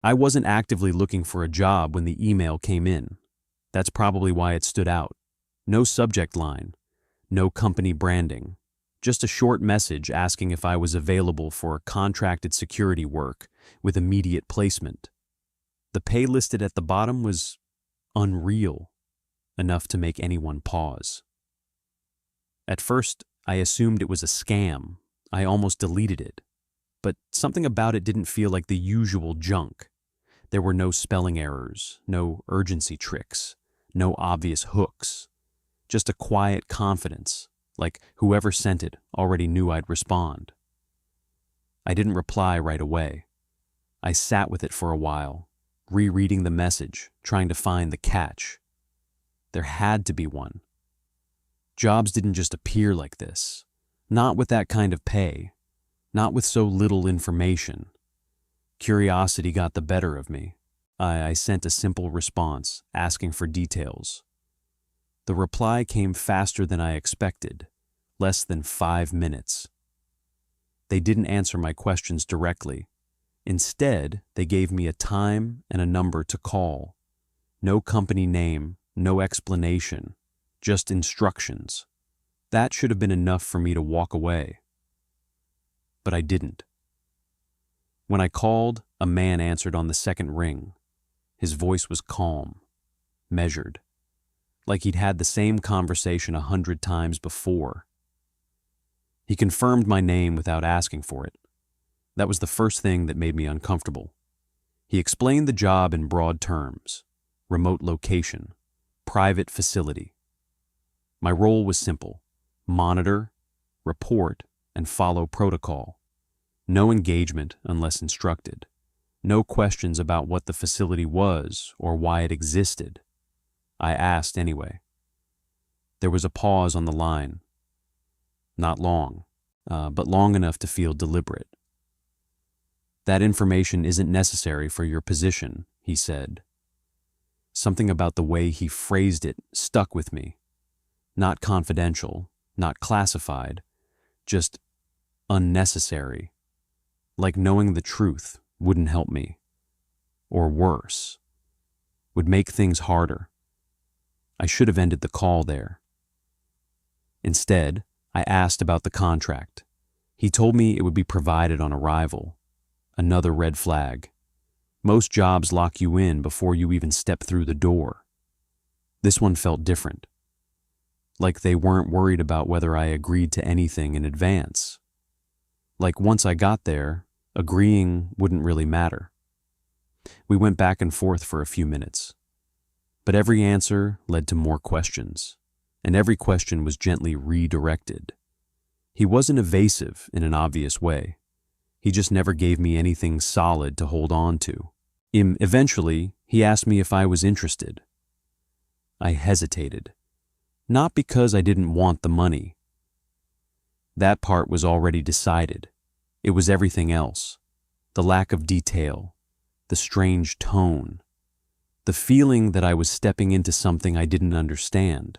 I wasn't actively looking for a job when the email came in. That's probably why it stood out. No subject line, no company branding, just a short message asking if I was available for contracted security work with immediate placement. The pay listed at the bottom was unreal, enough to make anyone pause. At first, I assumed it was a scam. I almost deleted it. But something about it didn't feel like the usual junk. There were no spelling errors, no urgency tricks, no obvious hooks. Just a quiet confidence, like whoever sent it already knew I'd respond. I didn't reply right away. I sat with it for a while, rereading the message, trying to find the catch. There had to be one. Jobs didn't just appear like this. Not with that kind of pay. Not with so little information. Curiosity got the better of me. I sent a simple response, asking for details. The reply came faster than I expected, less than 5 minutes. They didn't answer my questions directly. Instead, they gave me a time and a number to call. No company name, no explanation, just instructions. That should have been enough for me to walk away. But I didn't. When I called, a man answered on the second ring. His voice was calm, measured, like he'd had the same conversation 100 times before. He confirmed my name without asking for it. That was the first thing that made me uncomfortable. He explained the job in broad terms: remote location, private facility. My role was simple: monitor, report, and follow protocol. No engagement unless instructed. No questions about what the facility was or why it existed. I asked anyway. There was a pause on the line. Not long, but long enough to feel deliberate. "That information isn't necessary for your position," he said. Something about the way he phrased it stuck with me. Not confidential, not classified, just unnecessary. Like knowing the truth wouldn't help me. Or worse, would make things harder. I should have ended the call there. Instead, I asked about the contract. He told me it would be provided on arrival. Another red flag. Most jobs lock you in before you even step through the door. This one felt different. Like they weren't worried about whether I agreed to anything in advance. Like once I got there, agreeing wouldn't really matter. We went back and forth for a few minutes. But every answer led to more questions, and every question was gently redirected. He wasn't evasive in an obvious way. He just never gave me anything solid to hold on to. Eventually, he asked me if I was interested. I hesitated. Not because I didn't want the money. That part was already decided. It was everything else. The lack of detail, the strange tone, the feeling that I was stepping into something I didn't understand.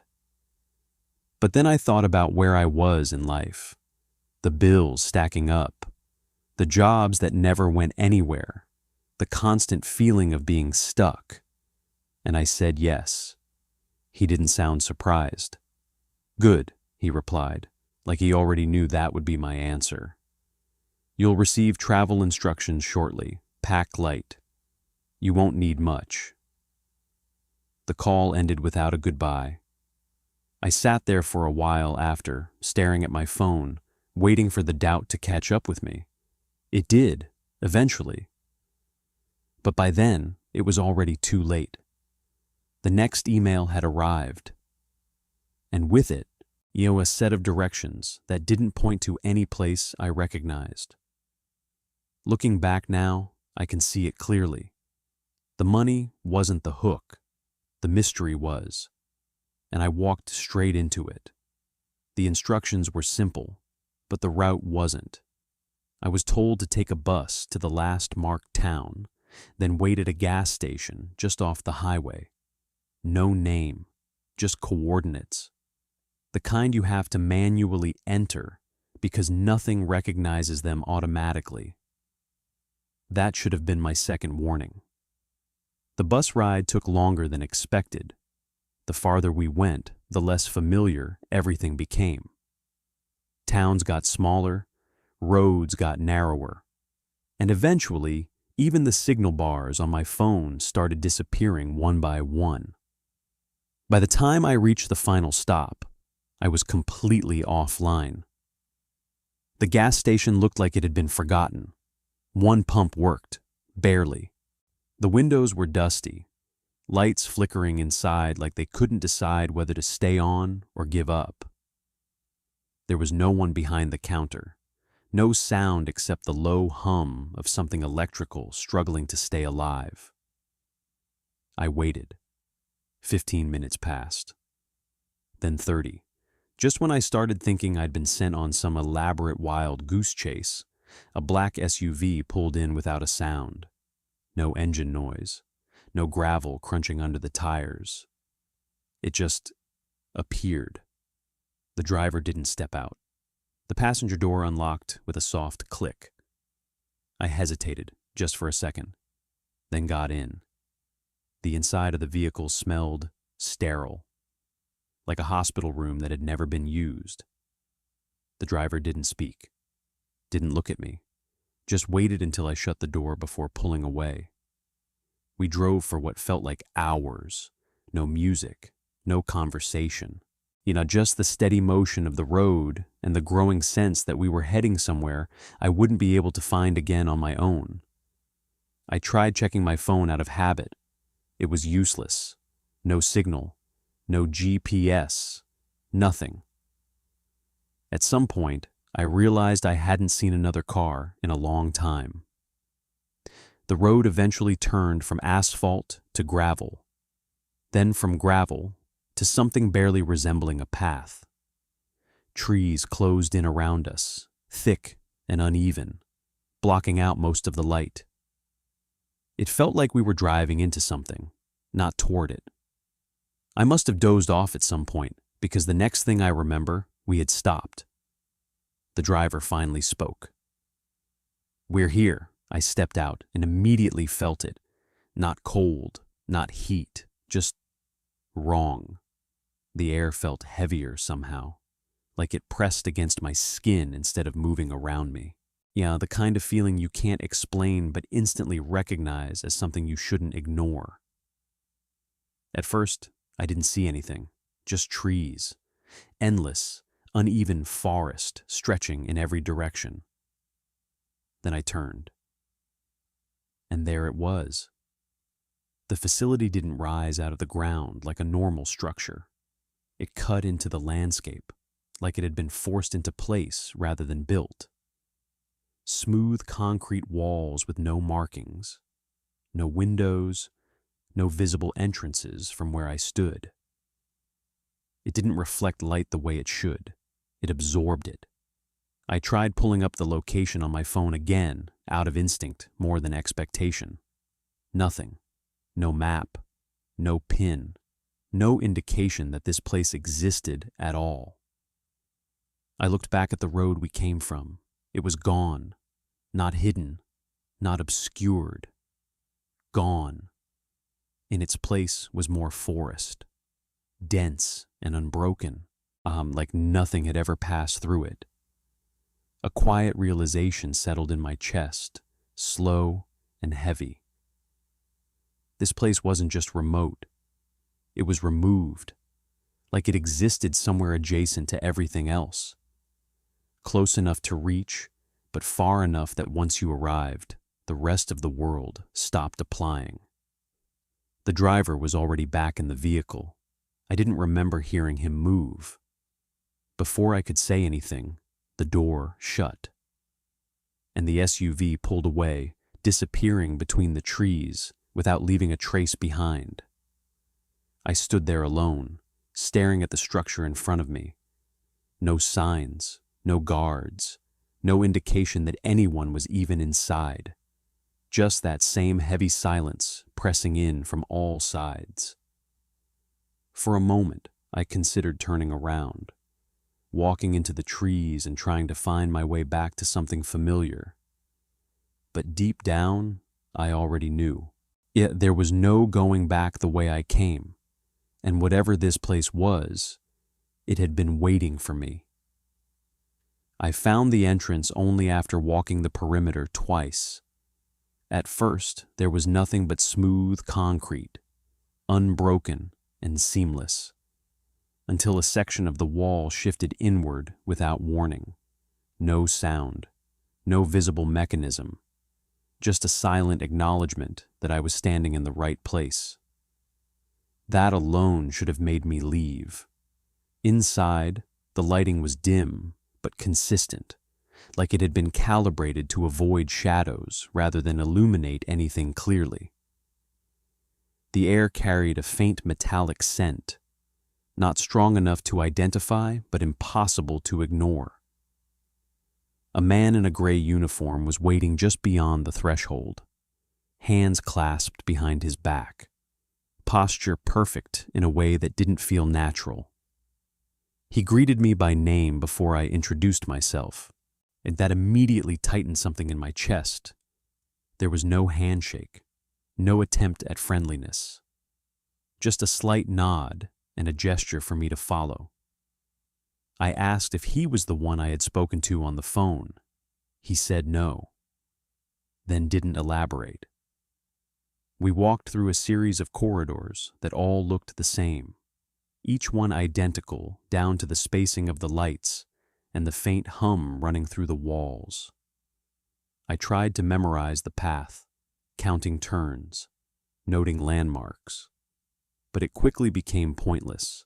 But then I thought about where I was in life, the bills stacking up, the jobs that never went anywhere, the constant feeling of being stuck. And I said yes. He didn't sound surprised. "Good," he replied, like he already knew that would be my answer. "You'll receive travel instructions shortly. Pack light. You won't need much." The call ended without a goodbye. I sat there for a while after, staring at my phone, waiting for the doubt to catch up with me. It did, eventually. But by then, it was already too late. The next email had arrived. And with it, a set of directions that didn't point to any place I recognized. Looking back now, I can see it clearly. The money wasn't the hook. The mystery was. And I walked straight into it. The instructions were simple, but the route wasn't. I was told to take a bus to the last marked town, then wait at a gas station just off the highway. No name, just coordinates. The kind you have to manually enter because nothing recognizes them automatically. That should have been my second warning. The bus ride took longer than expected. The farther we went, the less familiar everything became. Towns got smaller, roads got narrower, and eventually, even the signal bars on my phone started disappearing one by one. By the time I reached the final stop, I was completely offline. The gas station looked like it had been forgotten. One pump worked, barely. The windows were dusty, lights flickering inside like they couldn't decide whether to stay on or give up. There was no one behind the counter, no sound except the low hum of something electrical struggling to stay alive. I waited. 15 minutes passed. Then 30. Just when I started thinking I'd been sent on some elaborate wild goose chase, a black SUV pulled in without a sound. No engine noise, no gravel crunching under the tires. It just appeared. The driver didn't step out. The passenger door unlocked with a soft click. I hesitated just for a second, then got in. The inside of the vehicle smelled sterile, like a hospital room that had never been used. The driver didn't speak, didn't look at me, just waited until I shut the door before pulling away. We drove for what felt like hours. No music, no conversation. Just the steady motion of the road and the growing sense that we were heading somewhere I wouldn't be able to find again on my own. I tried checking my phone out of habit. It was useless. No signal, no GPS, nothing. At some point, I realized I hadn't seen another car in a long time. The road eventually turned from asphalt to gravel, then from gravel to something barely resembling a path. Trees closed in around us, thick and uneven, blocking out most of the light. It felt like we were driving into something, not toward it. I must have dozed off at some point, because the next thing I remember, we had stopped. The driver finally spoke. "We're here." I stepped out and immediately felt it. Not cold, not heat, just wrong. The air felt heavier somehow, like it pressed against my skin instead of moving around me. Yeah, the kind of feeling you can't explain but instantly recognize as something you shouldn't ignore. At first, I didn't see anything, just trees, endless, uneven forest stretching in every direction. Then I turned. And there it was. The facility didn't rise out of the ground like a normal structure. It cut into the landscape, like it had been forced into place rather than built. Smooth concrete walls with no markings, no windows, no visible entrances from where I stood. It didn't reflect light the way it should. It absorbed it. I tried pulling up the location on my phone again, out of instinct more than expectation. Nothing. No map. No pin. No indication that this place existed at all. I looked back at the road we came from. It was gone. Not hidden. Not obscured. Gone. In its place was more forest. Dense and unbroken, like nothing had ever passed through it. A quiet realization settled in my chest, slow and heavy. This place wasn't just remote. It was removed, like it existed somewhere adjacent to everything else. Close enough to reach, but far enough that once you arrived, the rest of the world stopped applying. The driver was already back in the vehicle. I didn't remember hearing him move. Before I could say anything, the door shut, and the SUV pulled away, disappearing between the trees without leaving a trace behind. I stood there alone, staring at the structure in front of me. No signs, no guards, no indication that anyone was even inside. Just that same heavy silence pressing in from all sides. For a moment, I considered turning around, walking into the trees and trying to find my way back to something familiar. but deep down, I already knew. Yet there was no going back the way I came, and whatever this place was, it had been waiting for me. I found the entrance only after walking the perimeter twice. At first, there was nothing but smooth concrete, unbroken and seamless, until a section of the wall shifted inward without warning. No sound, no visible mechanism, just a silent acknowledgement that I was standing in the right place. That alone should have made me leave. Inside, the lighting was dim but consistent, like it had been calibrated to avoid shadows rather than illuminate anything clearly. The air carried a faint metallic scent, not strong enough to identify but impossible to ignore. A man in a gray uniform was waiting just beyond the threshold, hands clasped behind his back, posture perfect in a way that didn't feel natural. He greeted me by name before I introduced myself, and that immediately tightened something in my chest. There was no handshake, no attempt at friendliness, just a slight nod and a gesture for me to follow. I asked if he was the one I had spoken to on the phone. He said no, then didn't elaborate. We walked through a series of corridors that all looked the same, each one identical down to the spacing of the lights and the faint hum running through the walls. I tried to memorize the path, counting turns, noting landmarks, but it quickly became pointless.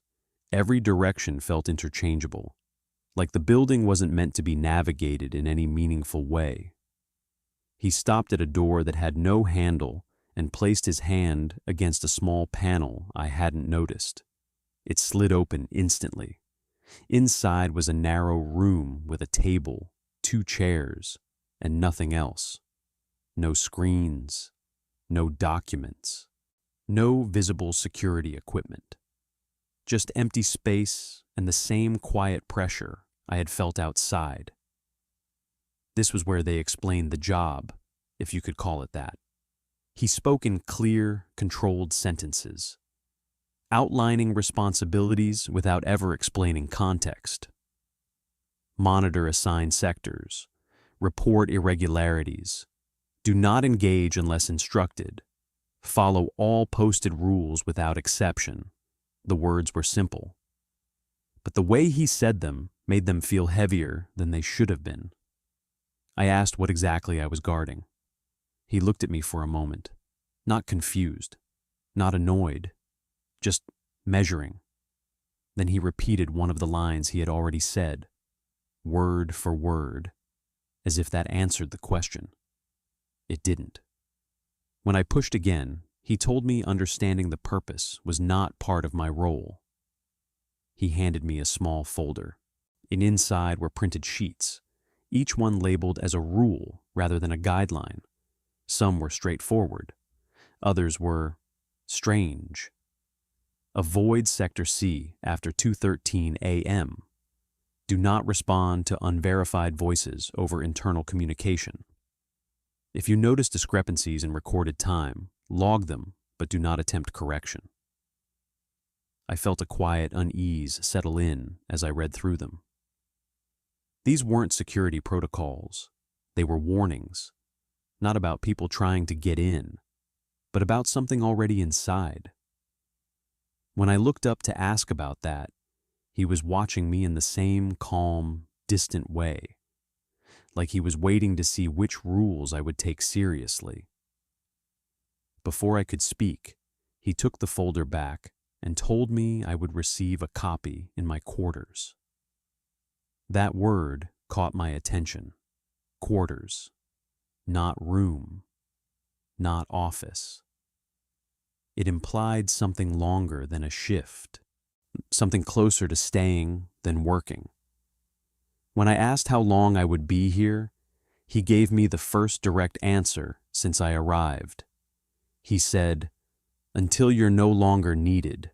Every direction felt interchangeable, like the building wasn't meant to be navigated in any meaningful way. He stopped at a door that had no handle and placed his hand against a small panel I hadn't noticed. It slid open instantly. Inside was a narrow room with a table, 2 chairs, and nothing else. No screens, no documents, no visible security equipment. Just empty space and the same quiet pressure I had felt outside. This was where they explained the job, if you could call it that. He spoke in clear, controlled sentences, outlining responsibilities without ever explaining context. Monitor assigned sectors, report irregularities, do not engage unless instructed, follow all posted rules without exception. The words were simple, but the way he said them made them feel heavier than they should have been. I asked what exactly I was guarding. He looked at me for a moment, not confused, not annoyed, just measuring. Then he repeated one of the lines he had already said, word for word, as if that answered the question. It didn't. When I pushed again, he told me understanding the purpose was not part of my role. He handed me a small folder, and inside were printed sheets, each one labeled as a rule rather than a guideline. Some were straightforward. Others were strange. Avoid Sector C after 2:13 a.m. Do not respond to unverified voices over internal communication. If you notice discrepancies in recorded time, log them, but do not attempt correction. I felt a quiet unease settle in as I read through them. These weren't security protocols. They were warnings, not about people trying to get in, but about something already inside. When I looked up to ask about that, he was watching me in the same calm, distant way, like he was waiting to see which rules I would take seriously. Before I could speak, he took the folder back and told me I would receive a copy in my quarters. That word caught my attention. Quarters, not room, not office. It implied something longer than a shift, something closer to staying than working. When I asked how long I would be here, he gave me the first direct answer since I arrived. He said, "Until you're no longer needed."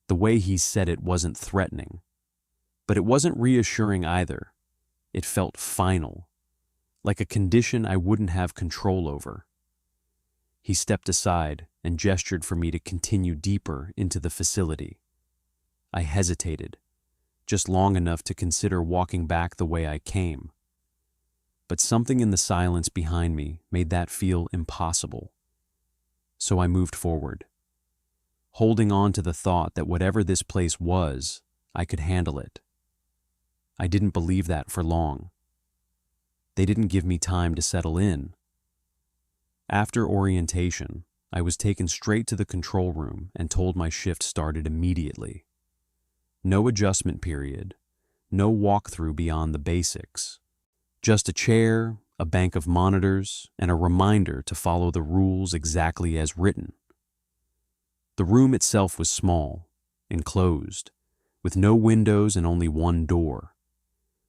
The way he said it wasn't threatening, but it wasn't reassuring either. It felt final, like a condition I wouldn't have control over. He stepped aside and gestured for me to continue deeper into the facility. I hesitated, just long enough to consider walking back the way I came. But something in the silence behind me made that feel impossible. So I moved forward, holding on to the thought that whatever this place was, I could handle it. I didn't believe that for long. They didn't give me time to settle in. After orientation, I was taken straight to the control room and told my shift started immediately. No adjustment period, no walkthrough beyond the basics. Just a chair, a bank of monitors, and a reminder to follow the rules exactly as written. The room itself was small, enclosed, with no windows and only one door.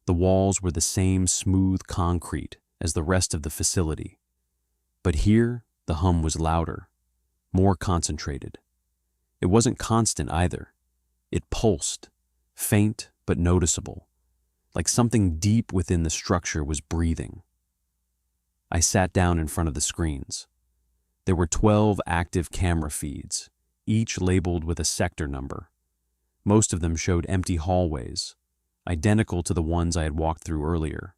The walls were the same smooth concrete as the rest of the facility. But here, the hum was louder, more concentrated. It wasn't constant either. It pulsed, faint but noticeable, like something deep within the structure was breathing. I sat down in front of the screens. There were 12 active camera feeds, each labeled with a sector number. Most of them showed empty hallways, identical to the ones I had walked through earlier.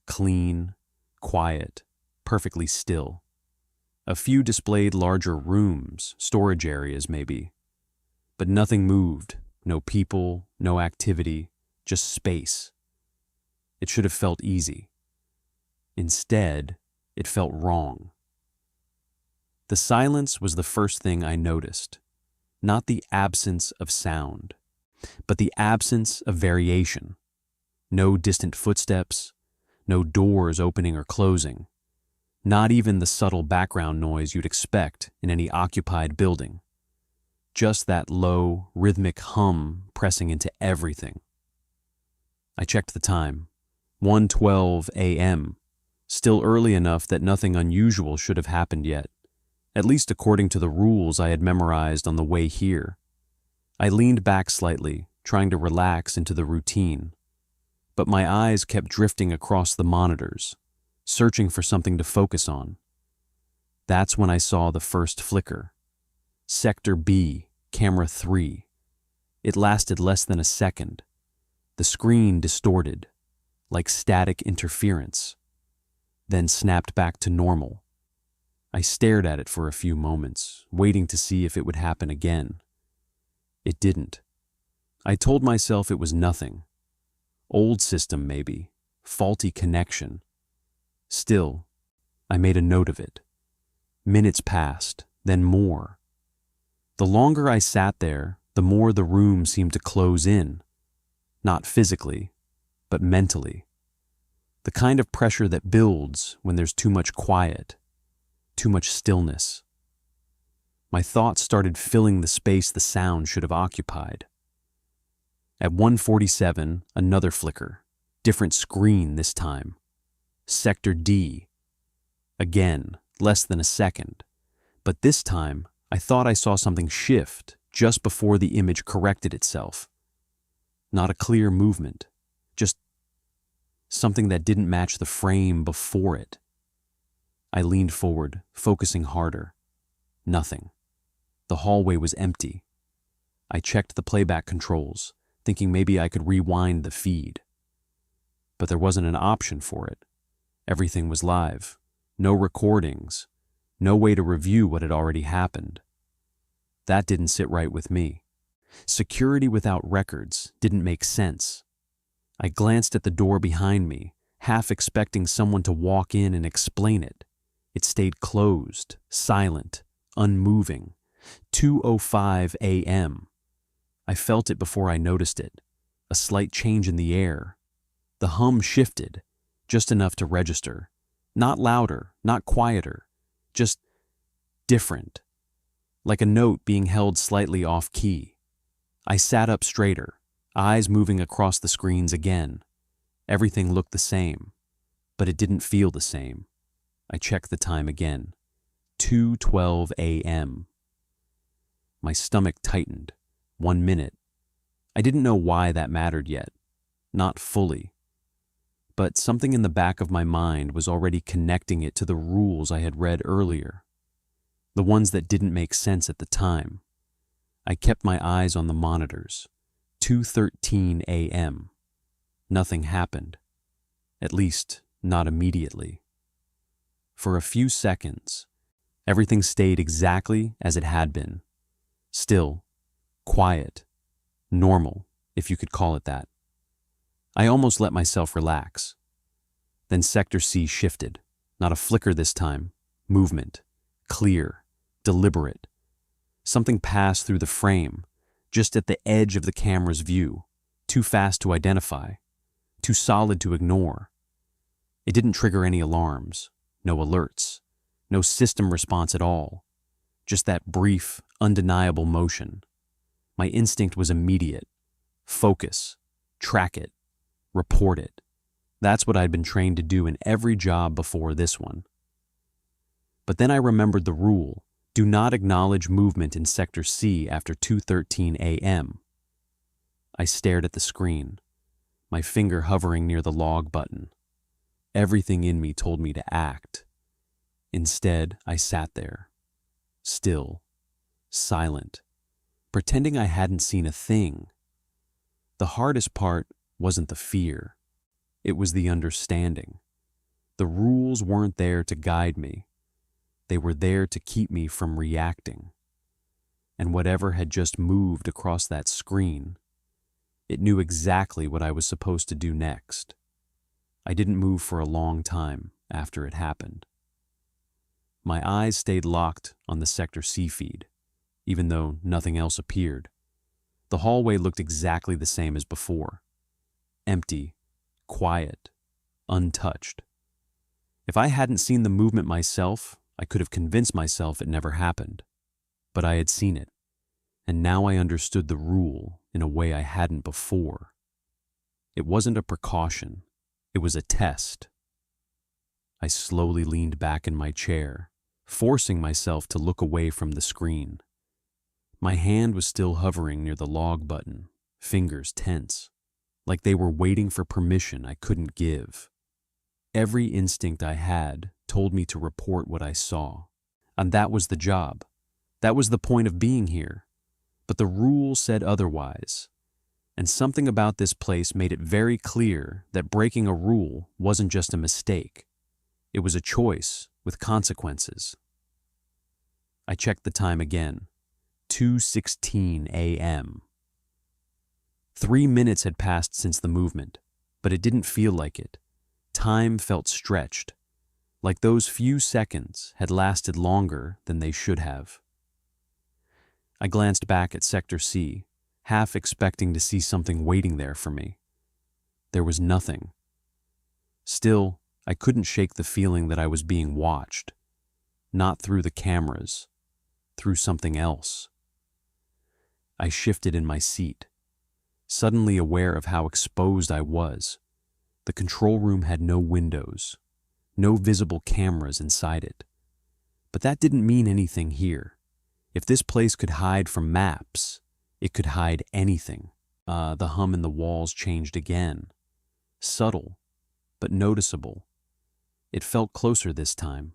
Clean, quiet, perfectly still. A few displayed larger rooms, storage areas maybe. But nothing moved, no people, no activity, just space. It should have felt easy. Instead, it felt wrong. The silence was the first thing I noticed, not the absence of sound, but the absence of variation. No distant footsteps, no doors opening or closing, not even the subtle background noise you'd expect in any occupied building. Just that low, rhythmic hum pressing into everything. I checked the time. 1:12 a.m., still early enough that nothing unusual should have happened yet, at least according to the rules I had memorized on the way here. I leaned back slightly, trying to relax into the routine, but my eyes kept drifting across the monitors, searching for something to focus on. That's when I saw the first flicker. Sector B, camera 3. It lasted less than a second. The screen distorted, like static interference, then snapped back to normal. I stared at it for a few moments, waiting to see if it would happen again. It didn't. I told myself it was nothing. Old system maybe, faulty connection. Still, I made a note of it. Minutes passed, then more. The longer I sat there, the more the room seemed to close in. Not physically, but mentally. The kind of pressure that builds when there's too much quiet, too much stillness. My thoughts started filling the space the sound should have occupied. At 1:47, another flicker, different screen this time. Sector D. Again, less than a second, but this time I thought I saw something shift just before the image corrected itself. Not a clear movement, just something that didn't match the frame before it. I leaned forward, focusing harder. Nothing. The hallway was empty. I checked the playback controls, thinking maybe I could rewind the feed. But there wasn't an option for it. Everything was live. No recordings. No way to review what had already happened. That didn't sit right with me. Security without records didn't make sense. I glanced at the door behind me, half expecting someone to walk in and explain it. It stayed closed, silent, unmoving. 2:05 a.m. I felt it before I noticed it. A slight change in the air. The hum shifted, just enough to register. Not louder, not quieter, just different. Like a note being held slightly off key. I sat up straighter, eyes moving across the screens again. Everything looked the same, but it didn't feel the same. I checked the time again. 2:12 a.m. My stomach tightened. 1 minute. I didn't know why that mattered yet. Not fully. but something in the back of my mind was already connecting it to the rules I had read earlier, the ones that didn't make sense at the time. I kept my eyes on the monitors. 2:13 a.m. Nothing happened. At least, not immediately. For a few seconds, everything stayed exactly as it had been. Still, quiet, normal, if you could call it that. I almost let myself relax. Then Sector C shifted. Not a flicker this time. Movement. Clear. Deliberate. Something passed through the frame, just at the edge of the camera's view. Too fast to identify. Too solid to ignore. It didn't trigger any alarms. No alerts. No system response at all. Just that brief, undeniable motion. My instinct was immediate. Focus. Track it. Report it. That's what I'd been trained to do in every job before this one. But then I remembered the rule: do not acknowledge movement in Sector C after 2:13 a.m. I stared at the screen, my finger hovering near the log button. Everything in me told me to act. Instead, I sat there, still, silent, pretending I hadn't seen a thing. The hardest part wasn't the fear. It was the understanding. The rules weren't there to guide me. They were there to keep me from reacting. And whatever had just moved across that screen, it knew exactly what I was supposed to do next. I didn't move for a long time after it happened. My eyes stayed locked on the Sector C feed, even though nothing else appeared. The hallway looked exactly the same as before. Empty, quiet, untouched. If I hadn't seen the movement myself, I could have convinced myself it never happened. But I had seen it, and now I understood the rule in a way I hadn't before. It wasn't a precaution, it was a test. I slowly leaned back in my chair, forcing myself to look away from the screen. My hand was still hovering near the log button, fingers tense, like they were waiting for permission I couldn't give. Every instinct I had told me to report what I saw, and that was the job. That was the point of being here. But the rule said otherwise, and something about this place made it very clear that breaking a rule wasn't just a mistake. It was a choice with consequences. I checked the time again. 2:16 a.m. 3 minutes had passed since the movement, but it didn't feel like it. Time felt stretched, like those few seconds had lasted longer than they should have. I glanced back at Sector C, half expecting to see something waiting there for me. There was nothing. Still, I couldn't shake the feeling that I was being watched. Not through the cameras, through something else. I shifted in my seat, suddenly aware of how exposed I was. The control room had no windows, no visible cameras inside it. But that didn't mean anything here. If this place could hide from maps, it could hide anything. The hum in the walls changed again. Subtle, but noticeable. It felt closer this time,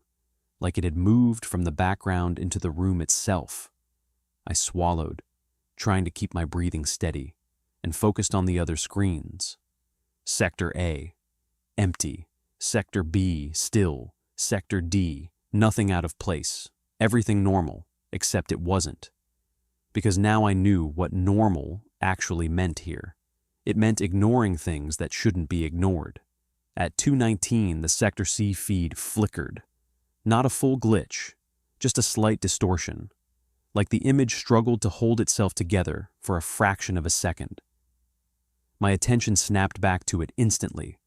like it had moved from the background into the room itself. I swallowed, trying to keep my breathing steady, and focused on the other screens. Sector A, empty. Sector B, still. Sector D, nothing out of place. Everything normal, except it wasn't. Because now I knew what normal actually meant here. It meant ignoring things that shouldn't be ignored. At 2:19, the Sector C feed flickered. Not a full glitch, just a slight distortion, like the image struggled to hold itself together for a fraction of a second. My attention snapped back to it instantly,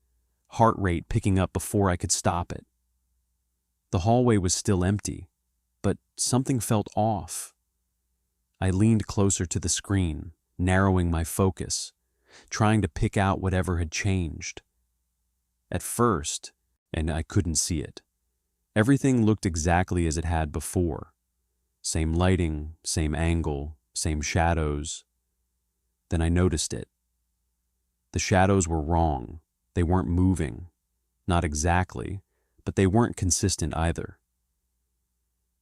heart rate picking up before I could stop it. The hallway was still empty, but something felt off. I leaned closer to the screen, narrowing my focus, trying to pick out whatever had changed. At first, and I couldn't see it, everything looked exactly as it had before. Same lighting, same angle, same shadows. Then I noticed it. The shadows were wrong, They weren't moving. Not exactly, but they weren't consistent either.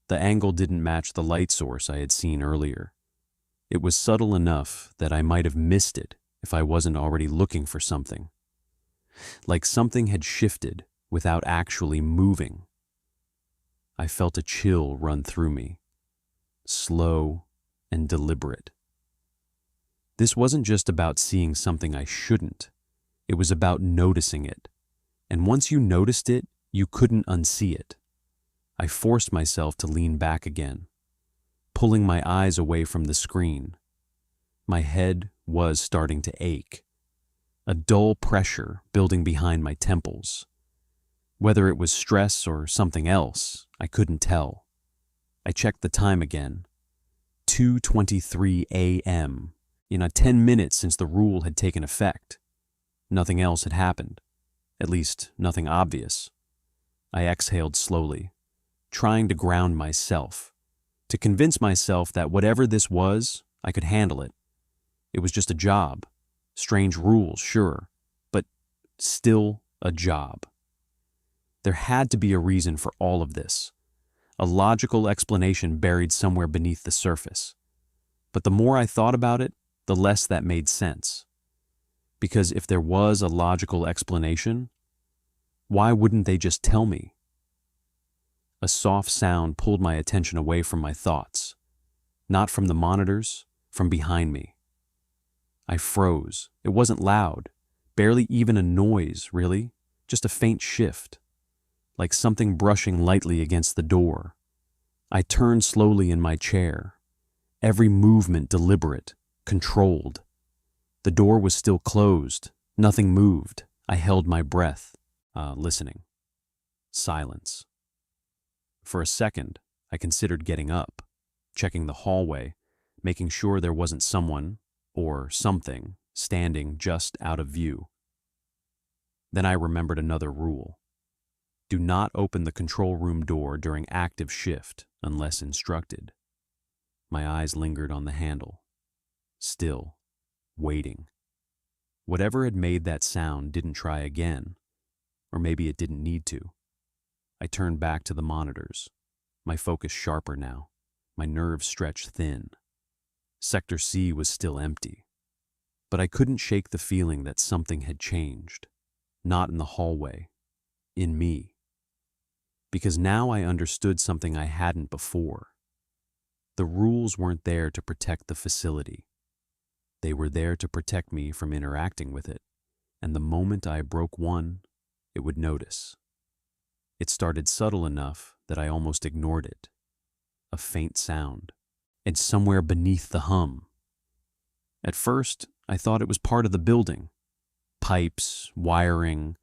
The angle didn't match the light source I had seen earlier. It was subtle enough that I might have missed it if I wasn't already looking for something. Like something had shifted without actually moving. I felt a chill run through me, slow and deliberate. This wasn't just about seeing something I shouldn't. It was about noticing it. And once you noticed it, you couldn't unsee it. I forced myself to lean back again, pulling my eyes away from the screen. My head was starting to ache, a dull pressure building behind my temples. Whether it was stress or something else, I couldn't tell. I checked the time again. 2:23 a.m. 10 minutes since the rule had taken effect. Nothing else had happened. At least, nothing obvious. I exhaled slowly, trying to ground myself, to convince myself that whatever this was, I could handle it. It was just a job. Strange rules, sure, but still a job. There had to be a reason for all of this, a logical explanation buried somewhere beneath the surface. But the more I thought about it, the less that made sense. Because if there was a logical explanation, why wouldn't they just tell me? A soft sound pulled my attention away from my thoughts, not from the monitors, from behind me. I froze. It wasn't loud, barely even a noise, really, just a faint shift, like something brushing lightly against the door. I turned slowly in my chair, every movement deliberate, controlled. The door was still closed. Nothing moved. I held my breath, listening. Silence. For a second, I considered getting up, checking the hallway, making sure there wasn't someone or something standing just out of view. Then I remembered another rule. Do not open the control room door during active shift unless instructed. My eyes lingered on the handle, still, waiting. Whatever had made that sound didn't try again, or maybe it didn't need to. I turned back to the monitors, my focus sharper now, my nerves stretched thin. Sector C was still empty, but I couldn't shake the feeling that something had changed, not in the hallway, in me. Because now I understood something I hadn't before. The rules weren't there to protect the facility. They were there to protect me from interacting with it, and the moment I broke one, it would notice. It started subtle enough that I almost ignored it. A faint sound, and somewhere beneath the hum. At first, I thought it was part of the building. Pipes, wiring,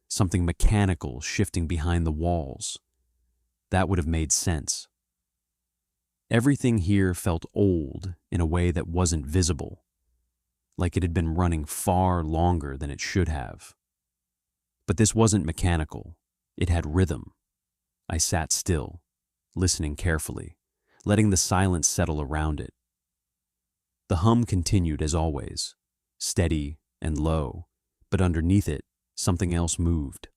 something mechanical shifting behind the walls. That would have made sense. Everything here felt old in a way that wasn't visible, like it had been running far longer than it should have. But this wasn't mechanical. It had rhythm. I sat still, listening carefully, letting the silence settle around it. The hum continued as always, steady and low, but underneath it, something else moved.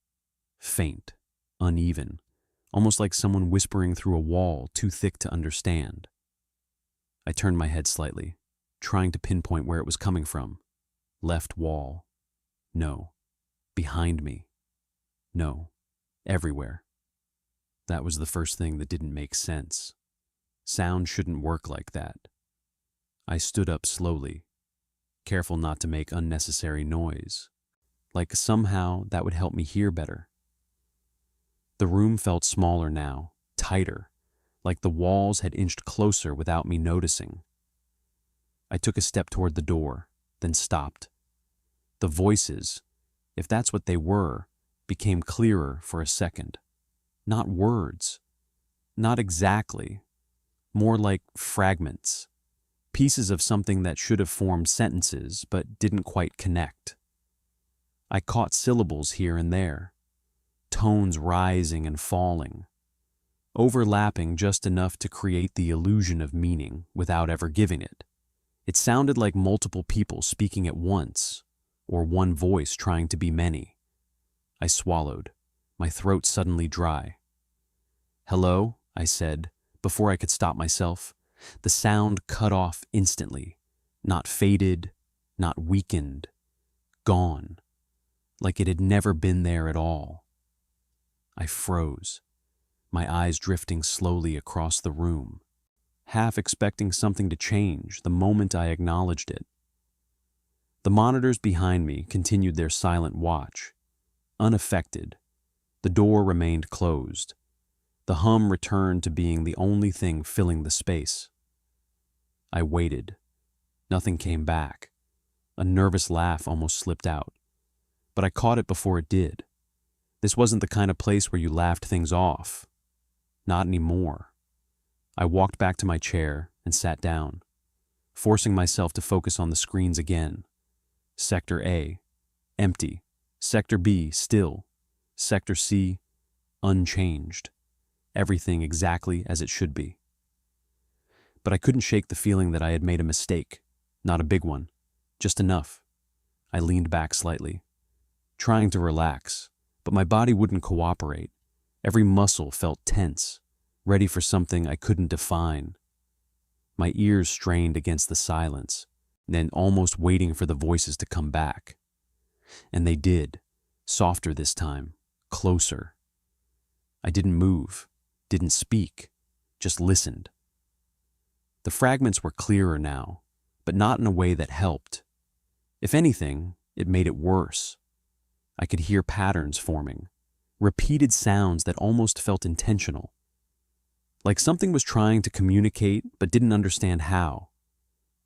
Faint, uneven, almost like someone whispering through a wall too thick to understand. I turned my head slightly, trying to pinpoint where it was coming from. Left wall. No. Behind me. No. Everywhere. That was the first thing that didn't make sense. Sound shouldn't work like that. I stood up slowly, careful not to make unnecessary noise, like somehow that would help me hear better. The room felt smaller now, tighter, like the walls had inched closer without me noticing. I took a step toward the door, then stopped. The voices, if that's what they were, became clearer for a second. Not words. Not exactly. More like fragments. Pieces of something that should have formed sentences but didn't quite connect. I caught syllables here and there. Tones rising and falling. Overlapping just enough to create the illusion of meaning without ever giving it. It sounded like multiple people speaking at once, or one voice trying to be many. I swallowed, my throat suddenly dry. "Hello?" I said, before I could stop myself. The sound cut off instantly, not faded, not weakened, gone, like it had never been there at all. I froze, my eyes drifting slowly across the room, half expecting something to change the moment I acknowledged it. The monitors behind me continued their silent watch, unaffected. The door remained closed. The hum returned to being the only thing filling the space. I waited. Nothing came back. A nervous laugh almost slipped out, but I caught it before it did. This wasn't the kind of place where you laughed things off. Not anymore. I walked back to my chair and sat down, forcing myself to focus on the screens again. Sector A, empty. Sector B, still. Sector C, unchanged. Everything exactly as it should be. But I couldn't shake the feeling that I had made a mistake. Not a big one, just enough. I leaned back slightly, trying to relax, but my body wouldn't cooperate. Every muscle felt tense, ready for something I couldn't define. My ears strained against the silence, then almost waiting for the voices to come back. And they did, softer this time, closer. I didn't move, didn't speak, just listened. The fragments were clearer now, but not in a way that helped. If anything, it made it worse. I could hear patterns forming, repeated sounds that almost felt intentional. Like something was trying to communicate but didn't understand how,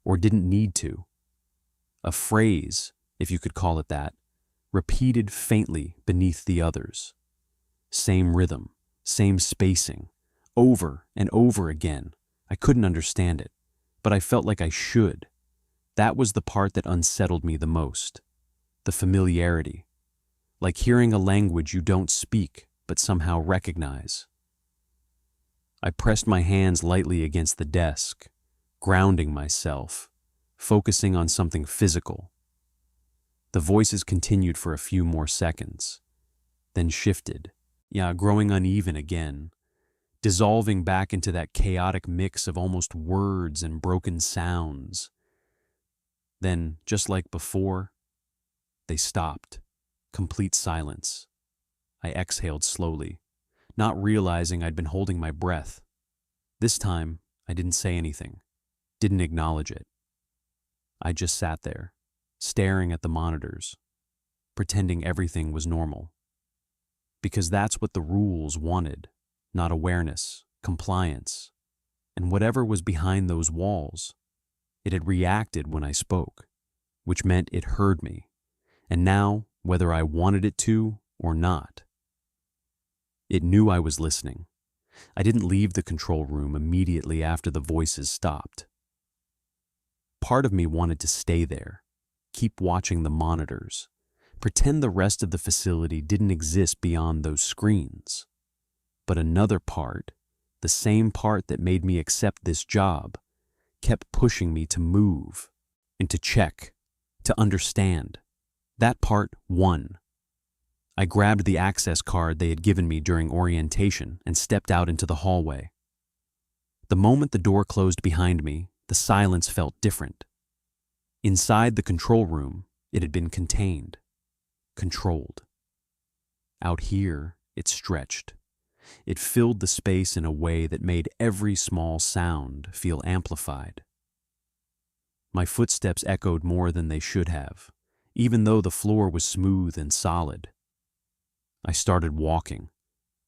or didn't need to. A phrase, if you could call it that, repeated faintly beneath the others. Same rhythm, same spacing, over and over again. I couldn't understand it, but I felt like I should. That was the part that unsettled me the most. The familiarity. Like hearing a language you don't speak, but somehow recognize. I pressed my hands lightly against the desk, grounding myself, focusing on something physical. The voices continued for a few more seconds, then shifted, growing uneven again, dissolving back into that chaotic mix of almost words and broken sounds. Then, just like before, they stopped. Complete silence. I exhaled slowly, not realizing I'd been holding my breath. This time, I didn't say anything, didn't acknowledge it. I just sat there, staring at the monitors, pretending everything was normal. Because that's what the rules wanted. Not awareness, compliance, and whatever was behind those walls. It had reacted when I spoke, which meant it heard me, and now, whether I wanted it to or not, it knew I was listening. I didn't leave the control room immediately after the voices stopped. Part of me wanted to stay there, keep watching the monitors, pretend the rest of the facility didn't exist beyond those screens. But another part, the same part that made me accept this job, kept pushing me to move and to check, to understand. That part won. I grabbed the access card they had given me during orientation and stepped out into the hallway. The moment the door closed behind me, the silence felt different. Inside the control room, it had been contained, controlled. Out here, it stretched. It filled the space in a way that made every small sound feel amplified. My footsteps echoed more than they should have, even though the floor was smooth and solid. I started walking,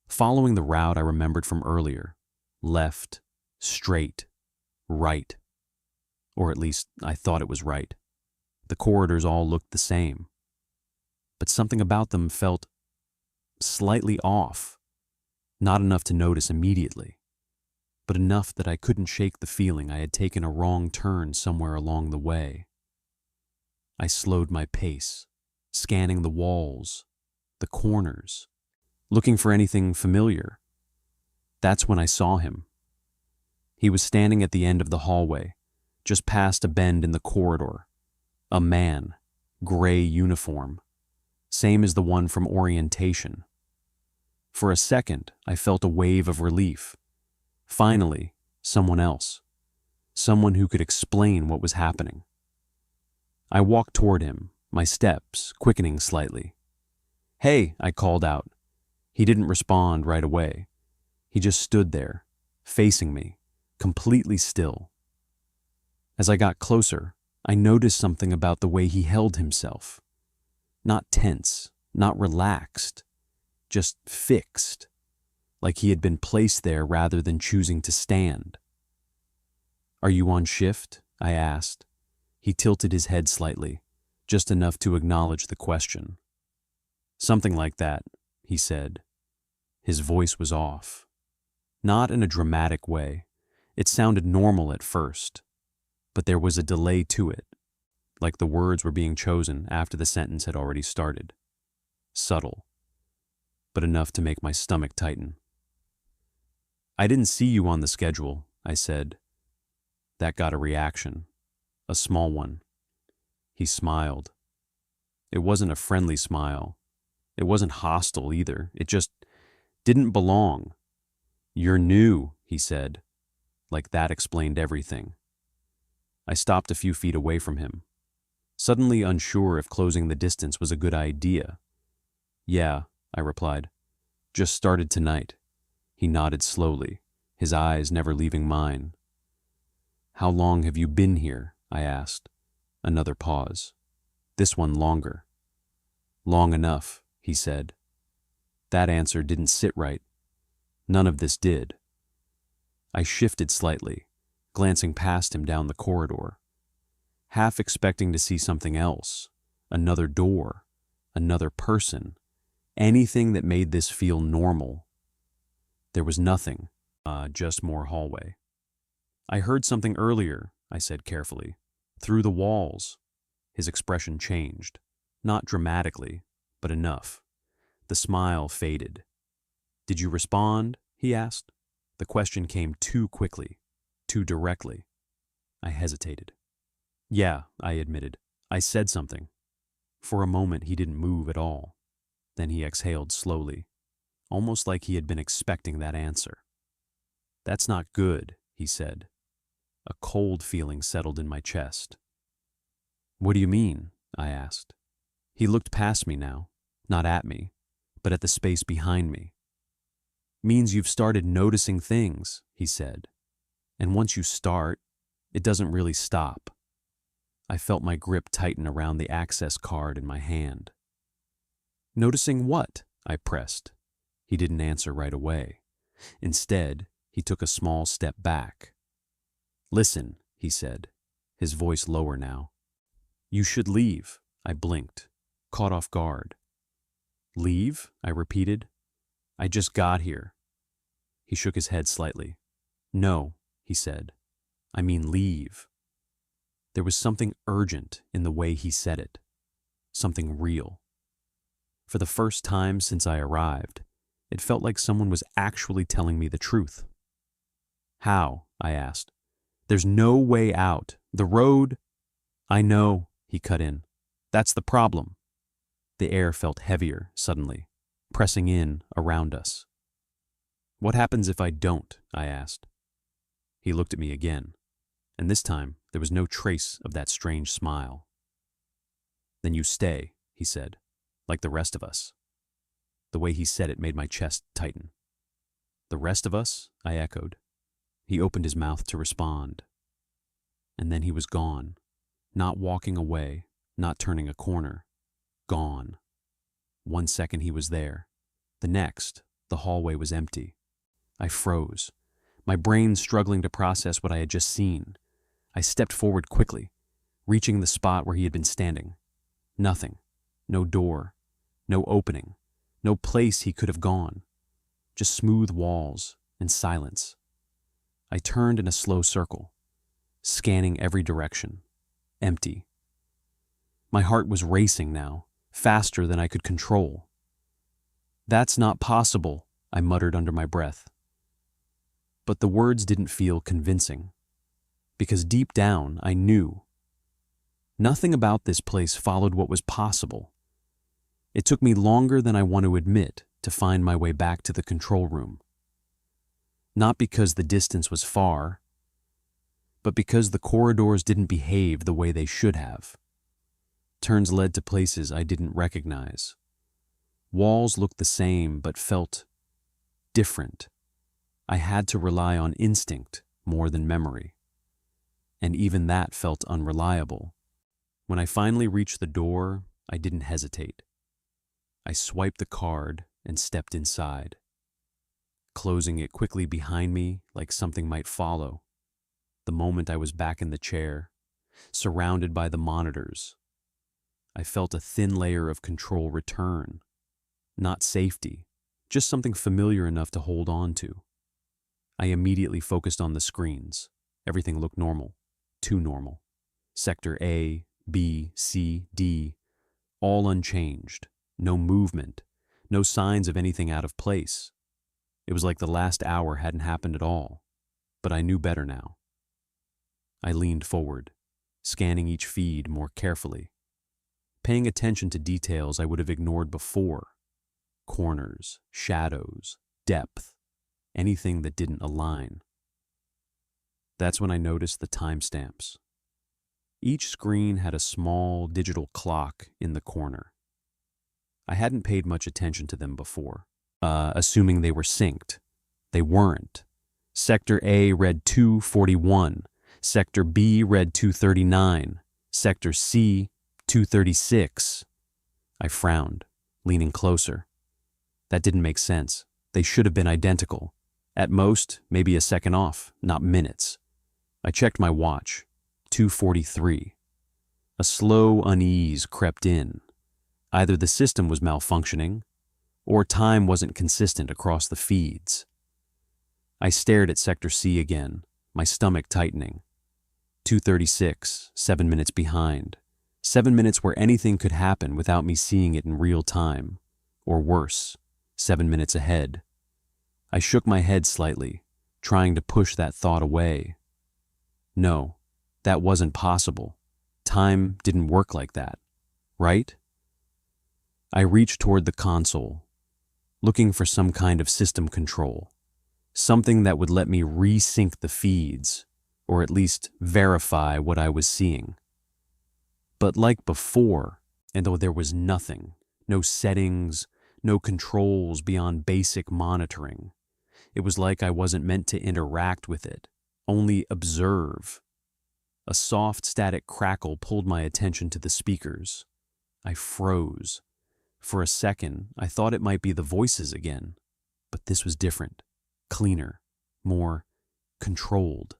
following the route I remembered from earlier. Left, straight, right. Or at least I thought it was right. The corridors all looked the same. But something about them felt slightly off. Not enough to notice immediately, but enough that I couldn't shake the feeling I had taken a wrong turn somewhere along the way. I slowed my pace, scanning the walls, the corners, looking for anything familiar. That's when I saw him. He was standing at the end of the hallway, just past a bend in the corridor. A man, gray uniform, same as the one from orientation. For a second, I felt a wave of relief. Finally, someone else. Someone who could explain what was happening. I walked toward him, my steps quickening slightly. "Hey," I called out. He didn't respond right away. He just stood there, facing me, completely still. As I got closer, I noticed something about the way he held himself. Not tense, not relaxed, just fixed, like he had been placed there rather than choosing to stand. "Are you on shift?" I asked. He tilted his head slightly, just enough to acknowledge the question. "Something like that," he said. His voice was off. Not in a dramatic way. It sounded normal at first, but there was a delay to it, like the words were being chosen after the sentence had already started. Subtle, but enough to make my stomach tighten. "I didn't see you on the schedule," I said. That got a reaction, a small one. He smiled. It wasn't a friendly smile. It wasn't hostile either. It just didn't belong. "You're new," he said. Like that explained everything. I stopped a few feet away from him, suddenly unsure if closing the distance was a good idea. "Yeah," I replied. "Just started tonight." He nodded slowly, his eyes never leaving mine. "How long have you been here?" I asked. Another pause. This one longer. "Long enough," he said. That answer didn't sit right. None of this did. I shifted slightly, glancing past him down the corridor, half expecting to see something else, another door, another person, anything that made this feel normal. There was nothing, just more hallway. "I heard something earlier," I said carefully. "Through the walls." His expression changed, not dramatically, but enough. The smile faded. "Did you respond?" he asked. The question came too quickly, too directly. I hesitated. "Yeah," I admitted. "I said something." For a moment he didn't move at all. Then he exhaled slowly, almost like he had been expecting that answer. "That's not good," he said. A cold feeling settled in my chest. "What do you mean?" I asked. He looked past me now, not at me, but at the space behind me. "Means you've started noticing things," he said. "And once you start, it doesn't really stop." I felt my grip tighten around the access card in my hand. "Noticing what?" I pressed. He didn't answer right away. Instead, he took a small step back. "Listen," he said, his voice lower now. "You should leave." I blinked, caught off guard. "Leave?" I repeated. "I just got here." He shook his head slightly. "No," he said. "I mean leave." There was something urgent in the way he said it. Something real. For the first time since I arrived, it felt like someone was actually telling me the truth. "How?" I asked. "There's no way out. The road—" "I know," he cut in. "That's the problem." The air felt heavier suddenly, pressing in around us. "What happens if I don't?" I asked. He looked at me again, and this time there was no trace of that strange smile. "Then you stay," he said, "like the rest of us." The way he said it made my chest tighten. "The rest of us?" I echoed. He opened his mouth to respond. And then he was gone, not walking away, not turning a corner. Gone. 1 second he was there. The next, the hallway was empty. I froze, my brain struggling to process what I had just seen. I stepped forward quickly, reaching the spot where he had been standing. Nothing. No door. No opening. No place he could have gone. Just smooth walls and silence. I turned in a slow circle, scanning every direction. Empty. My heart was racing now, faster than I could control. "That's not possible," I muttered under my breath. But the words didn't feel convincing, because deep down I knew. Nothing about this place followed what was possible. It took me longer than I want to admit to find my way back to the control room. Not because the distance was far, but because the corridors didn't behave the way they should have. Turns led to places I didn't recognize. Walls looked the same but felt different. I had to rely on instinct more than memory. And even that felt unreliable. When I finally reached the door, I didn't hesitate. I swiped the card and stepped inside, closing it quickly behind me like something might follow. The moment I was back in the chair, surrounded by the monitors, I felt a thin layer of control return. Not safety, just something familiar enough to hold on to. I immediately focused on the screens. Everything looked normal, too normal. Sector A, B, C, D, all unchanged. No movement, no signs of anything out of place. It was like the last hour hadn't happened at all, but I knew better now. I leaned forward, scanning each feed more carefully, paying attention to details I would have ignored before. Corners, shadows, depth, anything that didn't align. That's when I noticed the timestamps. Each screen had a small digital clock in the corner. I hadn't paid much attention to them before, assuming they were synced. They weren't. Sector A read 2:41, Sector B read 2:39, Sector C 2:36. I frowned, leaning closer. That didn't make sense. They should have been identical. At most, maybe a second off, not minutes. I checked my watch. 2:43. A slow unease crept in. Either the system was malfunctioning, or time wasn't consistent across the feeds. I stared at Sector C again, my stomach tightening. 2:36, 7 minutes behind. 7 minutes where anything could happen without me seeing it in real time. Or worse, 7 minutes ahead. I shook my head slightly, trying to push that thought away. No, that wasn't possible. Time didn't work like that, right? I reached toward the console, looking for some kind of system control, something that would let me resync the feeds, or at least verify what I was seeing. But like before, and though there was nothing, no settings, no controls beyond basic monitoring, it was like I wasn't meant to interact with it, only observe. A soft static crackle pulled my attention to the speakers. I froze. For a second, I thought it might be the voices again, but this was different, cleaner, more controlled.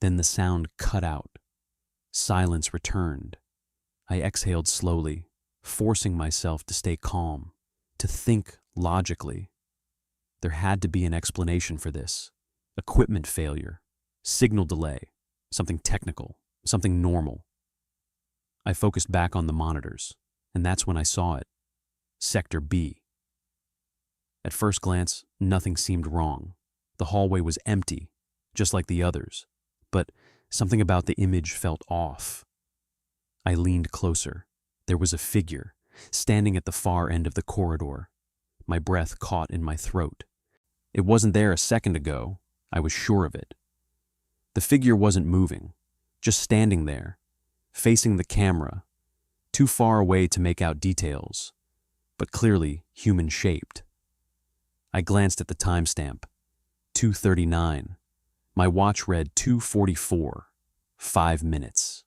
Then the sound cut out. Silence returned. I exhaled slowly, forcing myself to stay calm, to think logically. There had to be an explanation for this. Equipment failure, signal delay, something technical, something normal. I focused back on the monitors, and that's when I saw it. Sector B. At first glance, nothing seemed wrong. The hallway was empty, just like the others, but something about the image felt off. I leaned closer. There was a figure, standing at the far end of the corridor. My breath caught in my throat. It wasn't there a second ago. I was sure of it. The figure wasn't moving, just standing there, facing the camera, too far away to make out details, but clearly human-shaped. I glanced at the timestamp, 2:39. My watch read 2:44, 5 minutes.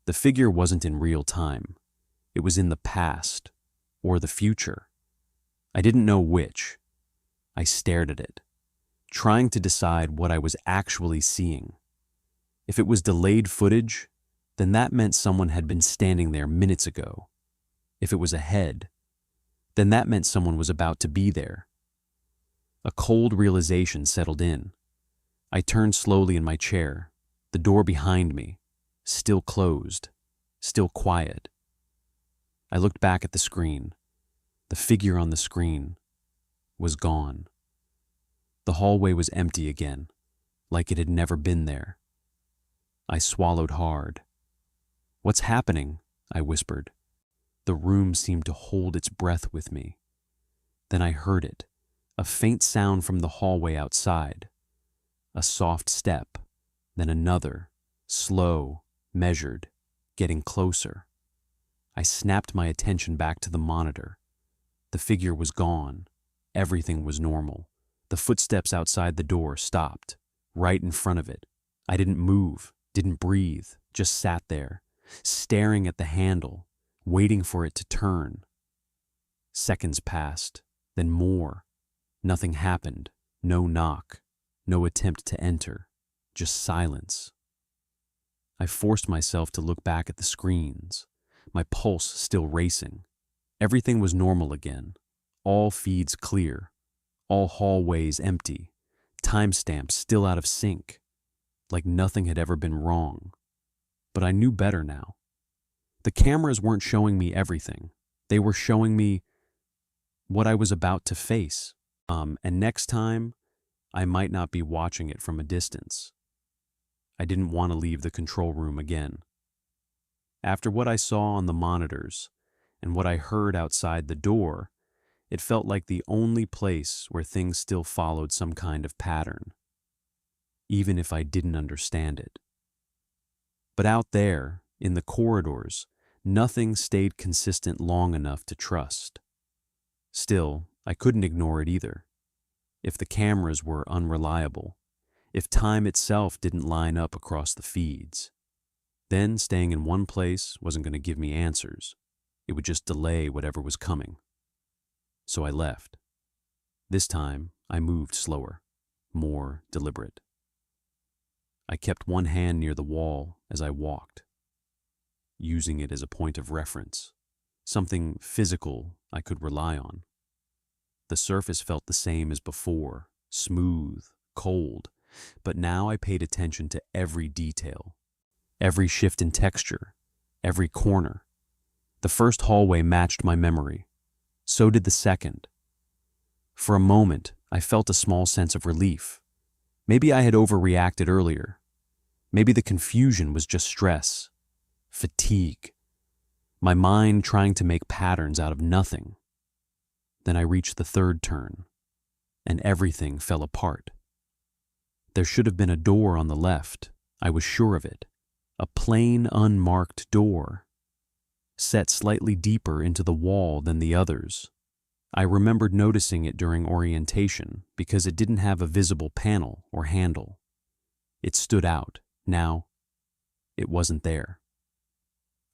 The figure wasn't in real time. It was in the past, or the future. I didn't know which. I stared at it, trying to decide what I was actually seeing. If it was delayed footage, then that meant someone had been standing there minutes ago. If it was ahead, then that meant someone was about to be there. A cold realization settled in. I turned slowly in my chair, the door behind me, still closed, still quiet. I looked back at the screen. The figure on the screen was gone. The hallway was empty again, like it had never been there. I swallowed hard. "What's happening?" I whispered. The room seemed to hold its breath with me. Then I heard it, a faint sound from the hallway outside. A soft step, then another, slow, measured, getting closer. I snapped my attention back to the monitor. The figure was gone. Everything was normal. The footsteps outside the door stopped, right in front of it. I didn't move, didn't breathe, just sat there, staring at the handle, waiting for it to turn. Seconds passed, then more. Nothing happened, no knock, no attempt to enter, just silence. I forced myself to look back at the screens, my pulse still racing. Everything was normal again, all feeds clear, all hallways empty, timestamps still out of sync, like nothing had ever been wrong. But I knew better now. The cameras weren't showing me everything. They were showing me what I was about to face. And next time, I might not be watching it from a distance. I didn't want to leave the control room again. After what I saw on the monitors and what I heard outside the door, it felt like the only place where things still followed some kind of pattern, even if I didn't understand it. But out there, in the corridors, nothing stayed consistent long enough to trust. Still, I couldn't ignore it either. If the cameras were unreliable, if time itself didn't line up across the feeds, then staying in one place wasn't going to give me answers. It would just delay whatever was coming. So I left. This time, I moved slower, more deliberate. I kept one hand near the wall as I walked, using it as a point of reference, something physical I could rely on. The surface felt the same as before, smooth, cold, but now I paid attention to every detail, every shift in texture, every corner. The first hallway matched my memory. So did the second. For a moment, I felt a small sense of relief. Maybe I had overreacted earlier. Maybe the confusion was just stress, fatigue, my mind trying to make patterns out of nothing. Then I reached the third turn, and everything fell apart. There should have been a door on the left, I was sure of it. A plain, unmarked door, set slightly deeper into the wall than the others. I remembered noticing it during orientation because it didn't have a visible panel or handle. It stood out. Now, it wasn't there.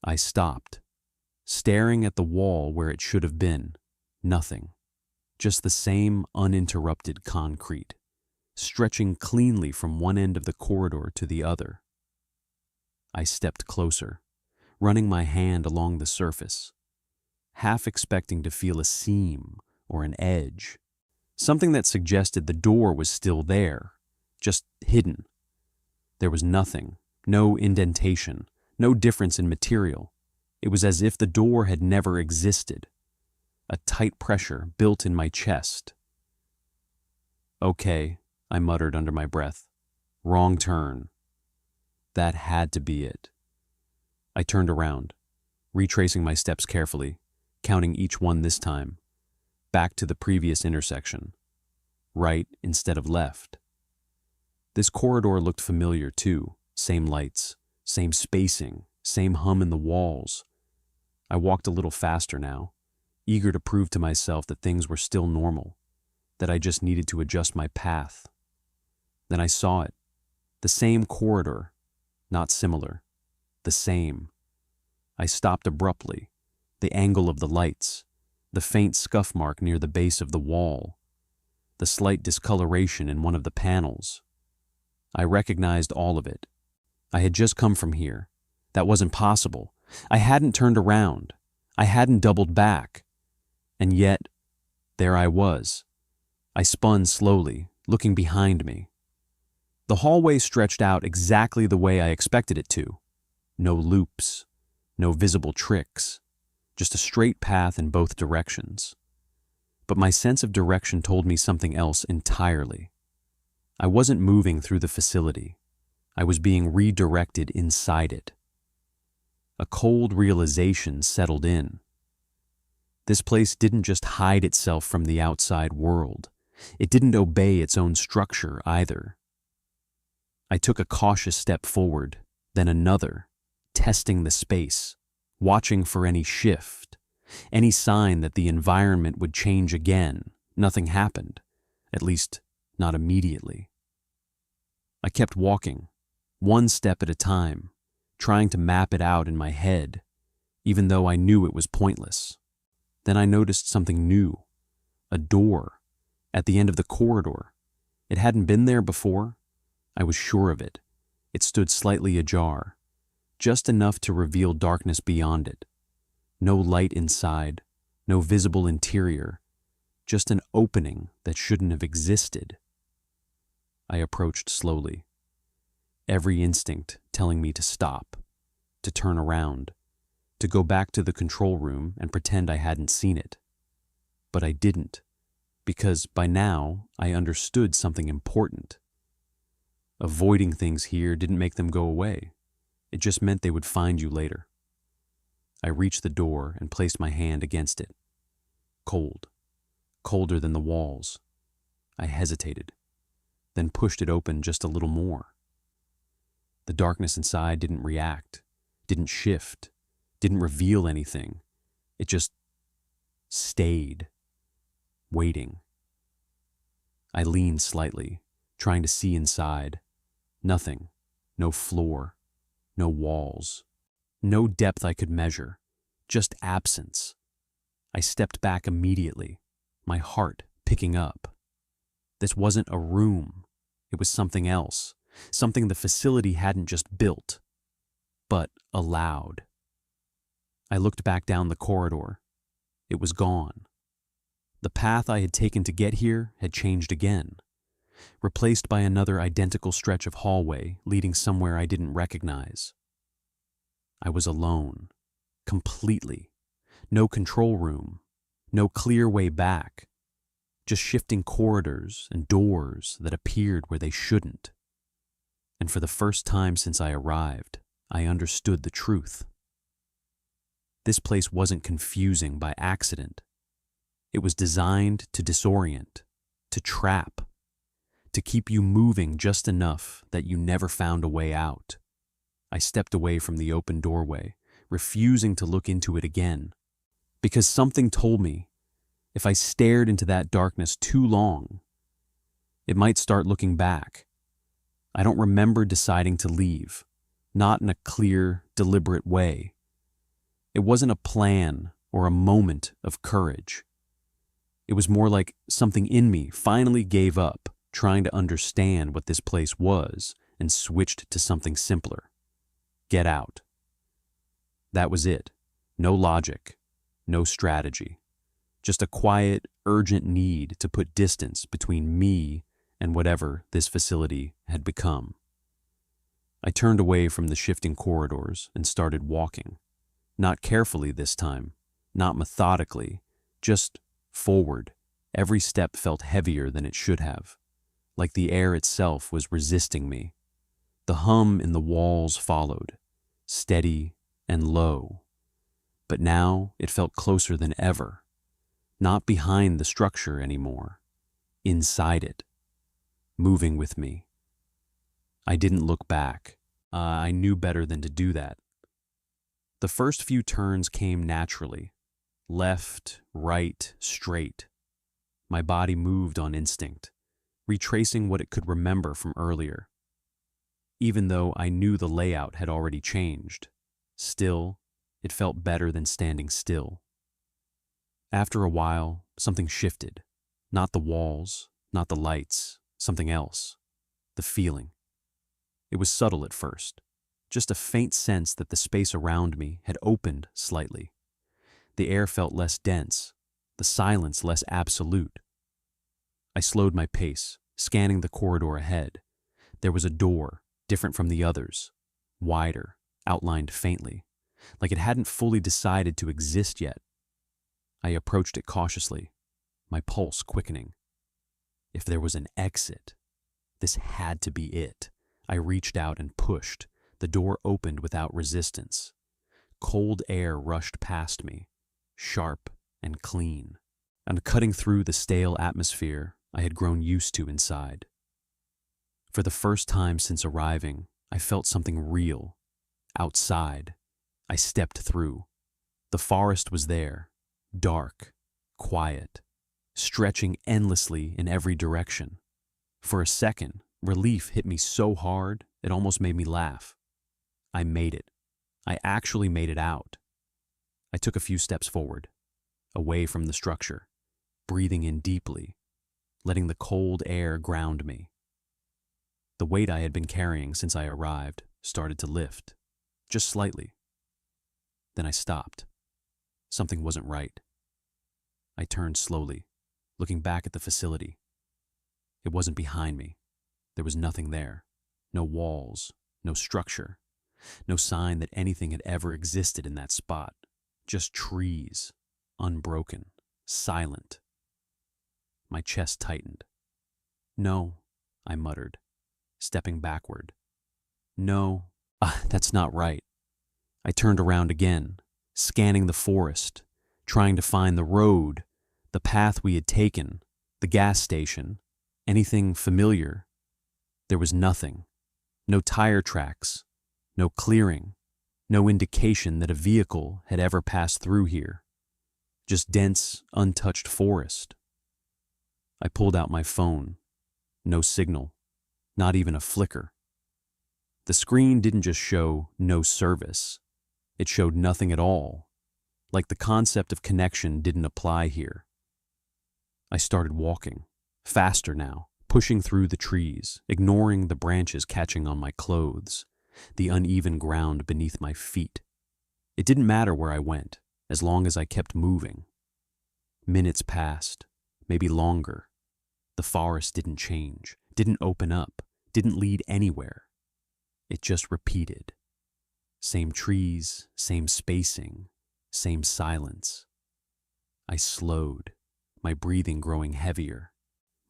I stopped, staring at the wall where it should have been. Nothing. Just the same uninterrupted concrete, stretching cleanly from one end of the corridor to the other. I stepped closer, running my hand along the surface, half expecting to feel a seam or an edge, something that suggested the door was still there, just hidden. There was nothing, no indentation, no difference in material. It was as if the door had never existed. A tight pressure built in my chest. "Okay," I muttered under my breath. "Wrong turn." That had to be it. I turned around, retracing my steps carefully, counting each one this time, back to the previous intersection, right instead of left. This corridor looked familiar too, same lights, same spacing, same hum in the walls. I walked a little faster now, eager to prove to myself that things were still normal, that I just needed to adjust my path. Then I saw it, the same corridor, not similar, the same. I stopped abruptly, the angle of the lights, the faint scuff mark near the base of the wall, the slight discoloration in one of the panels. I recognized all of it. I had just come from here. That wasn't possible. I hadn't turned around. I hadn't doubled back. And yet, there I was. I spun slowly, looking behind me. The hallway stretched out exactly the way I expected it to. No loops, no visible tricks, just a straight path in both directions. But my sense of direction told me something else entirely. I wasn't moving through the facility. I was being redirected inside it. A cold realization settled in. This place didn't just hide itself from the outside world. It didn't obey its own structure either. I took a cautious step forward, then another, testing the space, watching for any shift, any sign that the environment would change again. Nothing happened, at least not immediately. I kept walking, one step at a time, trying to map it out in my head, even though I knew it was pointless. Then I noticed something new, a door, at the end of the corridor. It hadn't been there before. I was sure of it. It stood slightly ajar, just enough to reveal darkness beyond it. No light inside, no visible interior, just an opening that shouldn't have existed. I approached slowly, every instinct telling me to stop, to turn around, to go back to the control room and pretend I hadn't seen it. But I didn't, because by now I understood something important. Avoiding things here didn't make them go away. It just meant they would find you later. I reached the door and placed my hand against it. Cold, colder than the walls. I hesitated, then pushed it open just a little more. The darkness inside didn't react, didn't shift, didn't reveal anything. It just stayed, waiting. I leaned slightly, trying to see inside. Nothing, no floor, no walls, no depth I could measure, just absence. I stepped back immediately, my heart picking up. This wasn't a room. It was something else, something the facility hadn't just built, but allowed. I looked back down the corridor. It was gone. The path I had taken to get here had changed again, replaced by another identical stretch of hallway leading somewhere I didn't recognize. I was alone, completely. No control room, no clear way back, just shifting corridors and doors that appeared where they shouldn't. And for the first time since I arrived, I understood the truth. This place wasn't confusing by accident. It was designed to disorient, to trap, to keep you moving just enough that you never found a way out. I stepped away from the open doorway, refusing to look into it again, because something told me if I stared into that darkness too long, it might start looking back. I don't remember deciding to leave, not in a clear, deliberate way. It wasn't a plan or a moment of courage. It was more like something in me finally gave up trying to understand what this place was and switched to something simpler. Get out. That was it. No logic, no strategy. Just a quiet, urgent need to put distance between me and whatever this facility had become. I turned away from the shifting corridors and started walking. Not carefully this time, not methodically, just forward. Every step felt heavier than it should have, like the air itself was resisting me. The hum in the walls followed, steady and low. But now it felt closer than ever, not behind the structure anymore, inside it, moving with me. I didn't look back. I knew better than to do that. The first few turns came naturally, left, right, straight. My body moved on instinct, retracing what it could remember from earlier. Even though I knew the layout had already changed, still, it felt better than standing still. After a while, something shifted. Not the walls, not the lights, something else. The feeling. It was subtle at first, just a faint sense that the space around me had opened slightly. The air felt less dense, the silence less absolute. I slowed my pace, scanning the corridor ahead. There was a door, different from the others, wider, outlined faintly, like it hadn't fully decided to exist yet. I approached it cautiously, my pulse quickening. If there was an exit, this had to be it. I reached out and pushed. The door opened without resistance. Cold air rushed past me, sharp and clean, and cutting through the stale atmosphere I had grown used to inside. For the first time since arriving, I felt something real. Outside, I stepped through. The forest was there, dark, quiet, stretching endlessly in every direction. For a second, relief hit me so hard it almost made me laugh. I made it. I actually made it out. I took a few steps forward, away from the structure, breathing in deeply, letting the cold air ground me. The weight I had been carrying since I arrived started to lift, just slightly. Then I stopped. Something wasn't right. I turned slowly, looking back at the facility. It wasn't behind me. There was nothing there. No walls, no structure, no sign that anything had ever existed in that spot. Just trees, unbroken, silent. My chest tightened. "No," I muttered, stepping backward. "No, that's not right." I turned around again, scanning the forest, trying to find the road, the path we had taken, the gas station, anything familiar. There was nothing. No tire tracks, no clearing, no indication that a vehicle had ever passed through here. Just dense, untouched forest. I pulled out my phone. No signal, not even a flicker. The screen didn't just show no service. It showed nothing at all, like the concept of connection didn't apply here. I started walking, faster now, pushing through the trees, ignoring the branches catching on my clothes, the uneven ground beneath my feet. It didn't matter where I went, as long as I kept moving. Minutes passed, maybe longer. The forest didn't change, didn't open up, didn't lead anywhere. It just repeated. Same trees, same spacing, same silence. I slowed, my breathing growing heavier,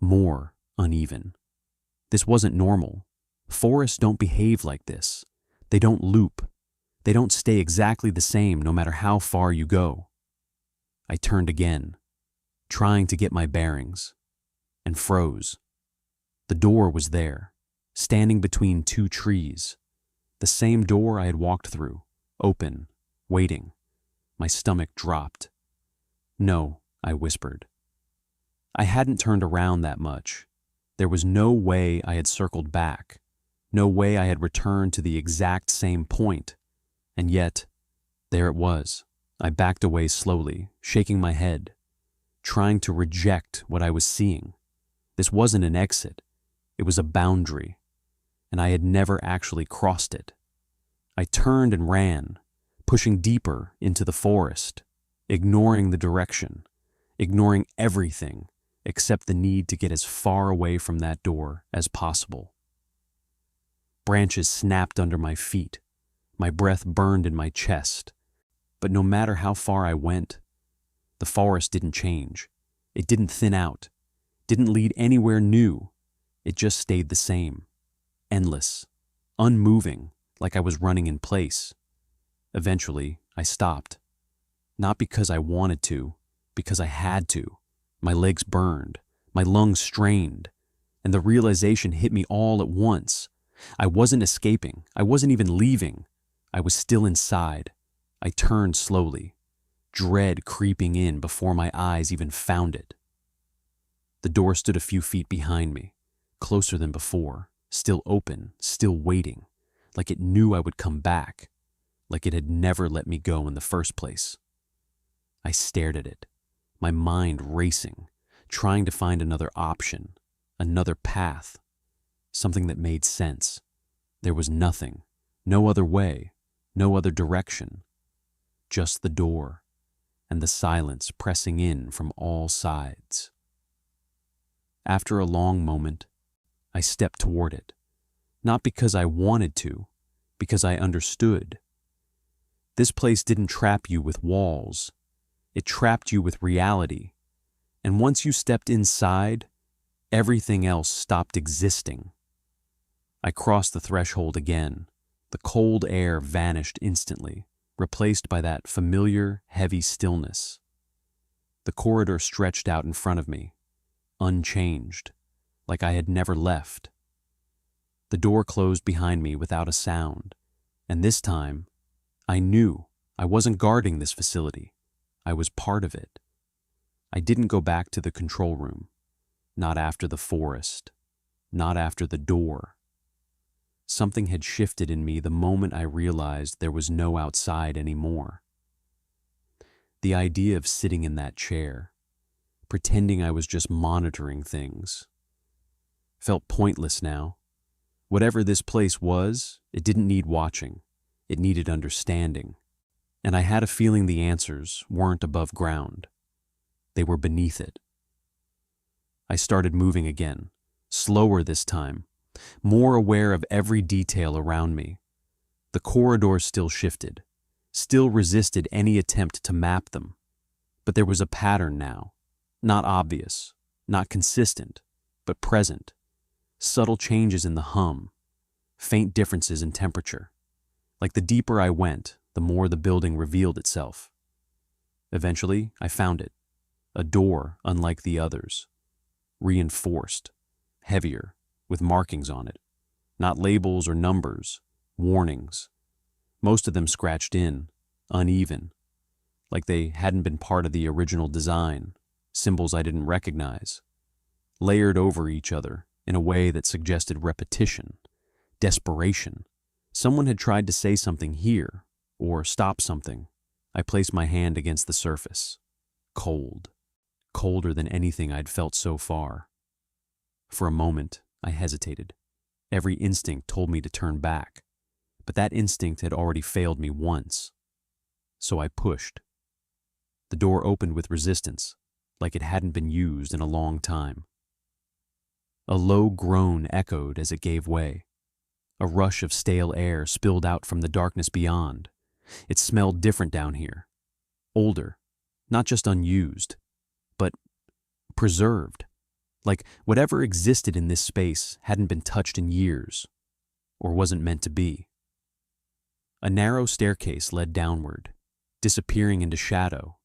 more uneven. This wasn't normal. Forests don't behave like this. They don't loop. They don't stay exactly the same no matter how far you go. I turned again, trying to get my bearings, and froze. The door was there, standing between two trees. The same door I had walked through, open, waiting. My stomach dropped. "No," I whispered. I hadn't turned around that much. There was no way I had circled back, no way I had returned to the exact same point. And yet, there it was. I backed away slowly, shaking my head, trying to reject what I was seeing. This wasn't an exit. It was a boundary, and I had never actually crossed it. I turned and ran, pushing deeper into the forest, ignoring the direction, ignoring everything except the need to get as far away from that door as possible. Branches snapped under my feet. My breath burned in my chest. But no matter how far I went, the forest didn't change. It didn't thin out, didn't lead anywhere new. It just stayed the same, endless, unmoving, like I was running in place. Eventually, I stopped. Not because I wanted to, because I had to. My legs burned, my lungs strained, and the realization hit me all at once. I wasn't escaping. I wasn't even leaving. I was still inside. I turned slowly, dread creeping in before my eyes even found it. The door stood a few feet behind me, closer than before, still open, still waiting, like it knew I would come back, like it had never let me go in the first place. I stared at it, my mind racing, trying to find another option, another path, something that made sense. There was nothing, no other way, no other direction, just the door and the silence pressing in from all sides. After a long moment, I stepped toward it, not because I wanted to, because I understood. This place didn't trap you with walls. It trapped you with reality. And once you stepped inside, everything else stopped existing. I crossed the threshold again. The cold air vanished instantly, replaced by that familiar, heavy stillness. The corridor stretched out in front of me, unchanged, like I had never left. The door closed behind me without a sound, and this time, I knew I wasn't guarding this facility. I was part of it. I didn't go back to the control room, not after the forest, not after the door. Something had shifted in me the moment I realized there was no outside anymore. The idea of sitting in that chair, pretending I was just monitoring things, felt pointless now. Whatever this place was, it didn't need watching. It needed understanding. And I had a feeling the answers weren't above ground. They were beneath it. I started moving again, slower this time, more aware of every detail around me. The corridors still shifted, still resisted any attempt to map them. But there was a pattern now, not obvious, not consistent, but present. Subtle changes in the hum, faint differences in temperature. Like the deeper I went, the more the building revealed itself. Eventually, I found it. A door unlike the others. Reinforced, heavier, with markings on it. Not labels or numbers, warnings. Most of them scratched in, uneven, like they hadn't been part of the original design, symbols I didn't recognize. Layered over each other in a way that suggested repetition, desperation. Someone had tried to say something here, or stop something. I placed my hand against the surface. Cold. Colder than anything I'd felt so far. For a moment, I hesitated. Every instinct told me to turn back, but that instinct had already failed me once. So I pushed. The door opened with resistance, like it hadn't been used in a long time. A low groan echoed as it gave way. A rush of stale air spilled out from the darkness beyond. It smelled different down here. Older, not just unused, but preserved. Like whatever existed in this space hadn't been touched in years, or wasn't meant to be. A narrow staircase led downward, disappearing into shadow.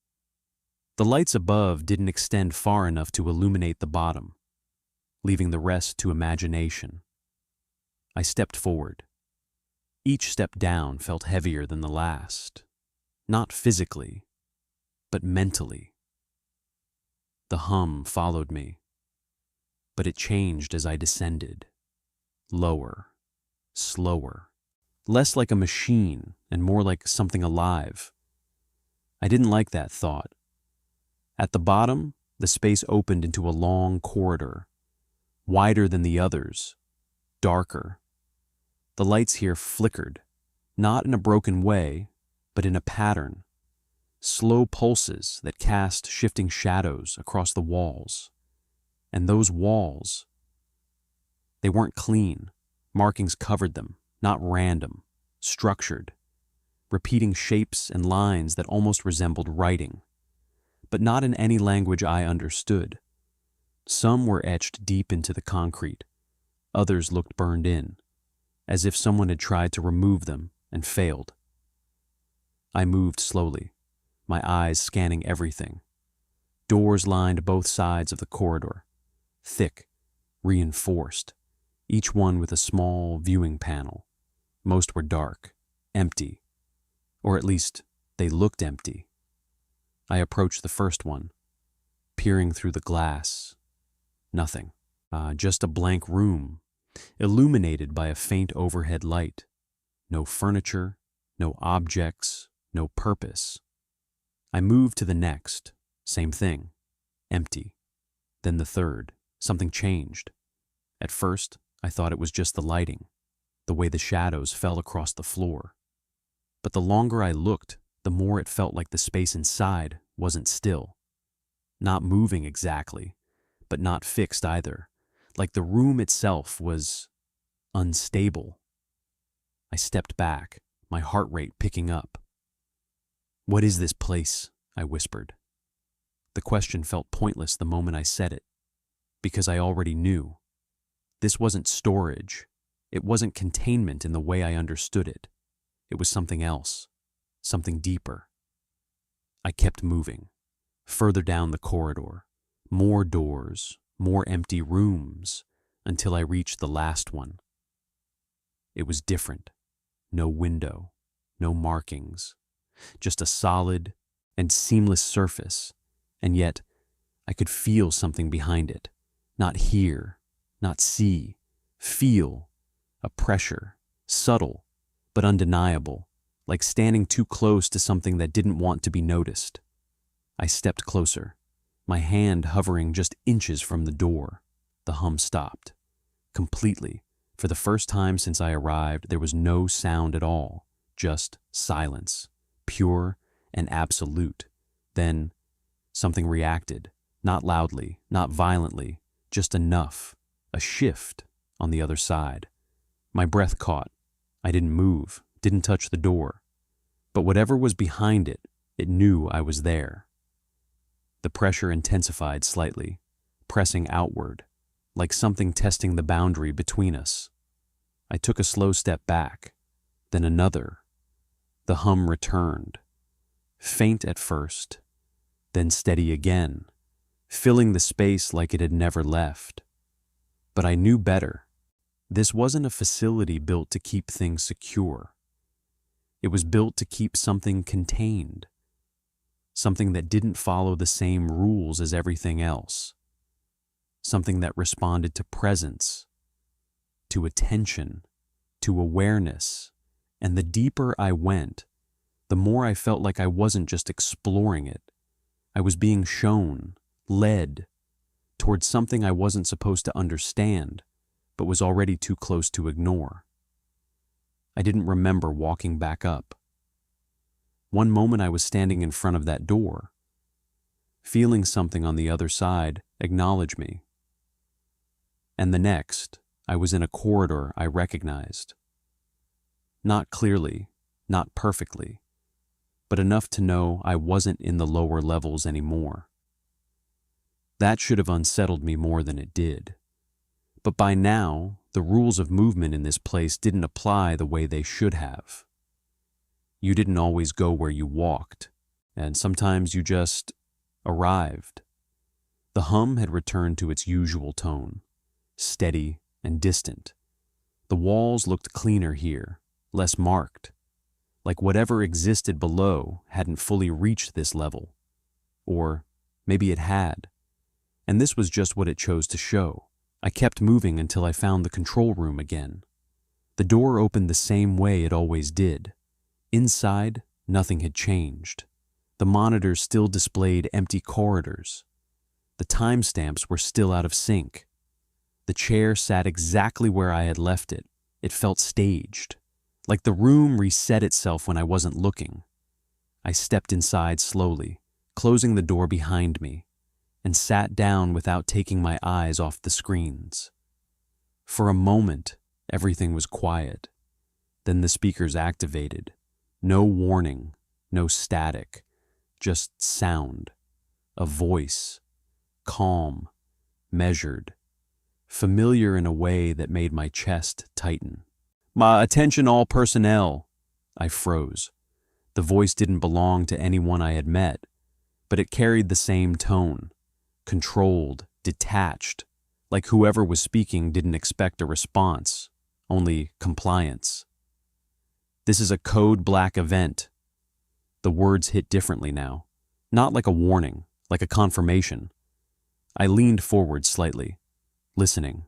The lights above didn't extend far enough to illuminate the bottom, leaving the rest to imagination. I stepped forward. Each step down felt heavier than the last, not physically, but mentally. The hum followed me, but it changed as I descended. Lower, slower, less like a machine and more like something alive. I didn't like that thought. At the bottom, the space opened into a long corridor, wider than the others, darker. The lights here flickered, not in a broken way, but in a pattern. Slow pulses that cast shifting shadows across the walls. And those walls, they weren't clean. Markings covered them, not random, structured, repeating shapes and lines that almost resembled writing, but not in any language I understood. Some were etched deep into the concrete. Others looked burned in, as if someone had tried to remove them and failed. I moved slowly, my eyes scanning everything. Doors lined both sides of the corridor, thick, reinforced, each one with a small viewing panel. Most were dark, empty, or at least they looked empty. I approached the first one, peering through the glass. Nothing. Just a blank room, illuminated by a faint overhead light. No furniture, no objects, no purpose. I moved to the next. Same thing. Empty. Then the third. Something changed. At first, I thought it was just the lighting, the way the shadows fell across the floor. But the longer I looked, the more it felt like the space inside wasn't still. Not moving exactly, but not fixed either. Like the room itself was unstable. I stepped back, my heart rate picking up. "What is this place?" I whispered. The question felt pointless the moment I said it, because I already knew. This wasn't storage. It wasn't containment in the way I understood it. It was something else, something deeper. I kept moving, Further down the corridor, more doors, more empty rooms, until I reached the last one. It was different. No window, no markings, just a solid and seamless surface, and yet I could feel something behind it. Not hear, not see, feel a pressure, subtle but undeniable, like standing too close to something that didn't want to be noticed. I stepped closer, my hand hovering just inches from the door. The hum stopped. Completely. For the first time since I arrived, there was no sound at all, just silence, pure and absolute. Then something reacted, not loudly, not violently, just enough, a shift on the other side. My breath caught. I didn't move, didn't touch the door. But whatever was behind it, it knew I was there. The pressure intensified slightly, pressing outward, like something testing the boundary between us. I took a slow step back, then another. The hum returned, faint at first, then steady again, filling the space like it had never left. But I knew better. This wasn't a facility built to keep things secure. It was built to keep something contained, something that didn't follow the same rules as everything else, something that responded to presence, to attention, to awareness. And the deeper I went, the more I felt like I wasn't just exploring it. I was being shown, led, towards something I wasn't supposed to understand, but was already too close to ignore. I didn't remember walking back up. One moment I was standing in front of that door, feeling something on the other side acknowledge me. And the next, I was in a corridor I recognized. Not clearly, not perfectly, but enough to know I wasn't in the lower levels anymore. That should have unsettled me more than it did. But by now, the rules of movement in this place didn't apply the way they should have. You didn't always go where you walked, and sometimes you just arrived. The hum had returned to its usual tone, steady and distant. The walls looked cleaner here, less marked, like whatever existed below hadn't fully reached this level. Or maybe it had, and this was just what it chose to show. I kept moving until I found the control room again. The door opened the same way it always did. Inside, nothing had changed. The monitors still displayed empty corridors. The timestamps were still out of sync. The chair sat exactly where I had left it. It felt staged, like the room reset itself when I wasn't looking. I stepped inside slowly, closing the door behind me, and sat down without taking my eyes off the screens. For a moment, everything was quiet. Then the speakers activated. No warning, no static, just sound. A voice, calm, measured, familiar in a way that made my chest tighten. Attention all personnel." I froze. The voice didn't belong to anyone I had met, but it carried the same tone. Controlled, detached, like whoever was speaking didn't expect a response, only compliance. "This is a code black event." The words hit differently now, not like a warning, like a confirmation. I leaned forward slightly, listening.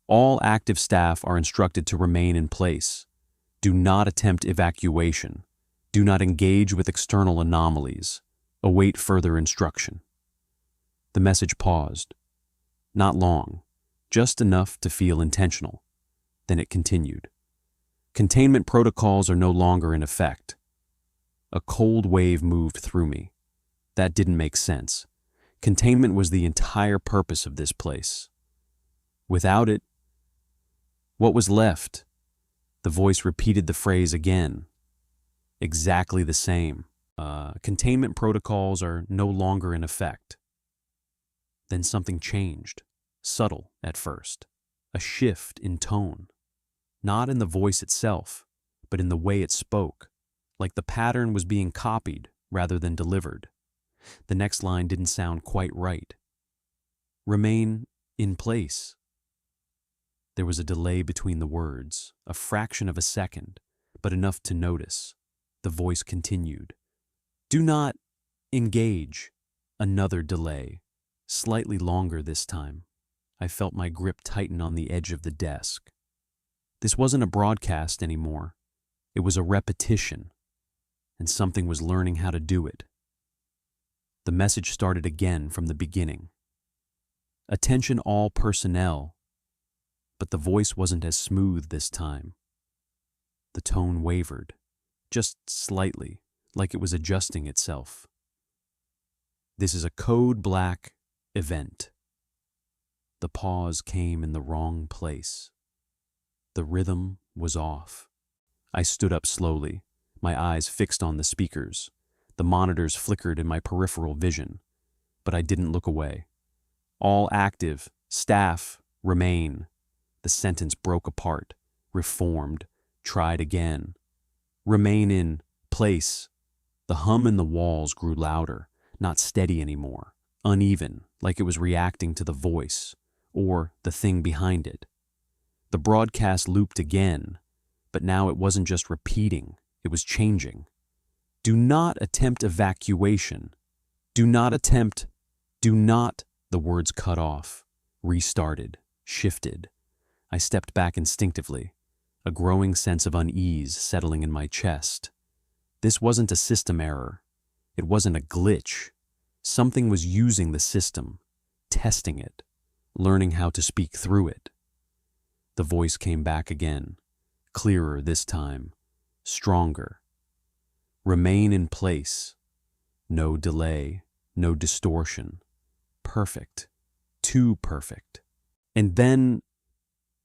"All active staff are instructed to remain in place. Do not attempt evacuation. Do not engage with external anomalies. Await further instruction." The message paused. Not long, just enough to feel intentional. Then it continued. "Containment protocols are no longer in effect." A cold wave moved through me. That didn't make sense. Containment was the entire purpose of this place. Without it, what was left? The voice repeated the phrase again. Exactly the same. Containment protocols are no longer in effect. Then something changed, subtle at first, a shift in tone. Not in the voice itself, but in the way it spoke, like the pattern was being copied rather than delivered. The next line didn't sound quite right. Remain in place. There was a delay between the words, a fraction of a second, but enough to notice. The voice continued. Do not engage. Another delay, slightly longer this time. I felt my grip tighten on the edge of the desk. This wasn't a broadcast anymore. It was a repetition, and something was learning how to do it. The message started again from the beginning. Attention all personnel, but the voice wasn't as smooth this time. The tone wavered, just slightly, like it was adjusting itself. This is a code black event. The pause came in the wrong place. The rhythm was off. I stood up slowly, my eyes fixed on the speakers. The monitors flickered in my peripheral vision, but I didn't look away. All active, staff, remain. The sentence broke apart, reformed, tried again. Remain in place. The hum in the walls grew louder, not steady anymore, uneven, like it was reacting to the voice, or the thing behind it. The broadcast looped again, but now it wasn't just repeating, it was changing. Do not attempt evacuation. Do not. The words cut off, restarted, shifted. I stepped back instinctively, a growing sense of unease settling in my chest. This wasn't a system error. It wasn't a glitch. Something was using the system, testing it, learning how to speak through it. The voice came back again, clearer this time, stronger. Remain in place. No delay, no distortion. Perfect. Too perfect. And then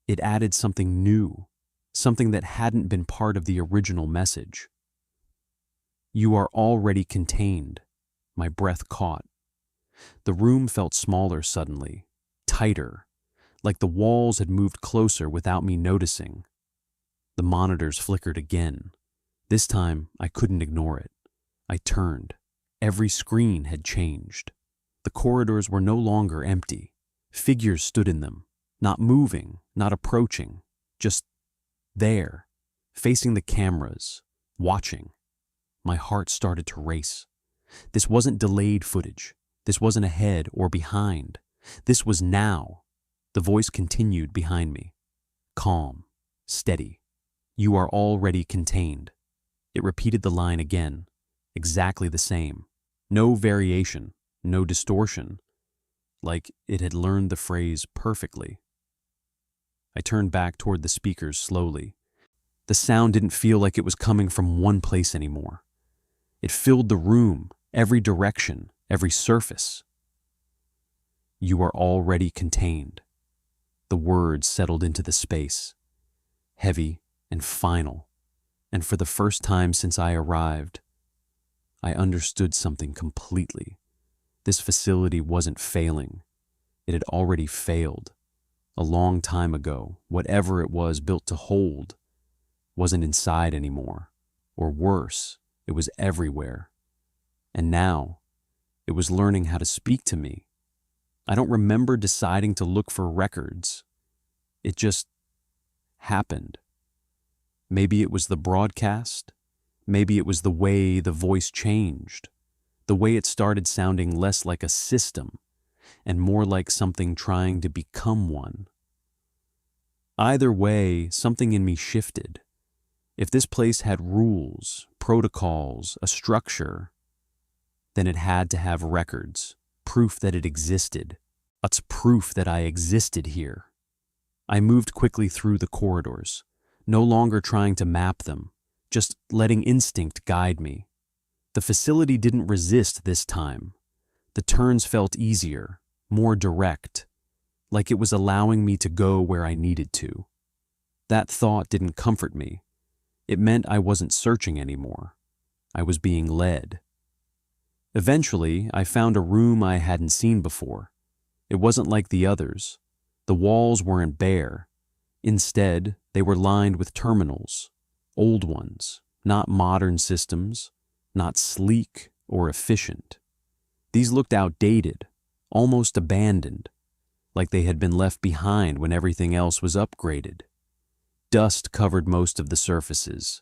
it added something new, something that hadn't been part of the original message. You are already contained. My breath caught. The room felt smaller suddenly, tighter, like the walls had moved closer without me noticing. The monitors flickered again. This time, I couldn't ignore it. I turned. Every screen had changed. The corridors were no longer empty. Figures stood in them, not moving, not approaching, just there, facing the cameras, watching. My heart started to race. This wasn't delayed footage. This wasn't ahead or behind. This was now. The voice continued behind me. Calm, steady. You are already contained. It repeated the line again, exactly the same. No variation, no distortion, like it had learned the phrase perfectly. I turned back toward the speakers slowly. The sound didn't feel like it was coming from one place anymore. It filled the room, every direction, every surface. You are already contained. The words settled into the space, heavy and final, and for the first time since I arrived, I understood something completely. This facility wasn't failing. It had already failed. A long time ago, whatever it was built to hold wasn't inside anymore. Or worse, it was everywhere. And now, it was learning how to speak to me. I don't remember deciding to look for records. It just happened. Maybe it was the broadcast. Maybe it was the way the voice changed. The way it started sounding less like a system and more like something trying to become one. Either way, something in me shifted. If this place had rules, protocols, a structure, then it had to have records, proof that it existed. It's proof that I existed here. I moved quickly through the corridors, no longer trying to map them, just letting instinct guide me. The facility didn't resist this time. The turns felt easier, more direct, like it was allowing me to go where I needed to. That thought didn't comfort me. It meant I wasn't searching anymore. I was being led. Eventually, I found a room I hadn't seen before. It wasn't like the others. The walls weren't bare. Instead, they were lined with terminals, old ones, not modern systems, not sleek or efficient. These looked outdated, almost abandoned, like they had been left behind when everything else was upgraded. Dust covered most of the surfaces.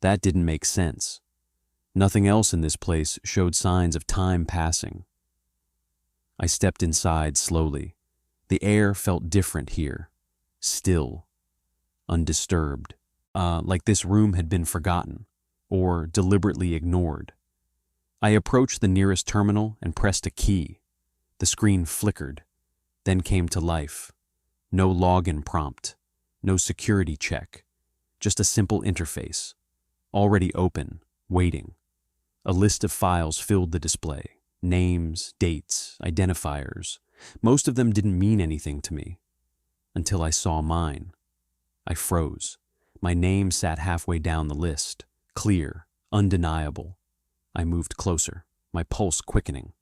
That didn't make sense. Nothing else in this place showed signs of time passing. I stepped inside slowly. The air felt different here, still, undisturbed, like this room had been forgotten or deliberately ignored. I approached the nearest terminal and pressed a key. The screen flickered, then came to life. No login prompt, no security check, just a simple interface, already open, waiting. A list of files filled the display. Names, dates, identifiers. Most of them didn't mean anything to me. Until I saw mine. I froze. My name sat halfway down the list. Clear, undeniable. I moved closer, my pulse quickening.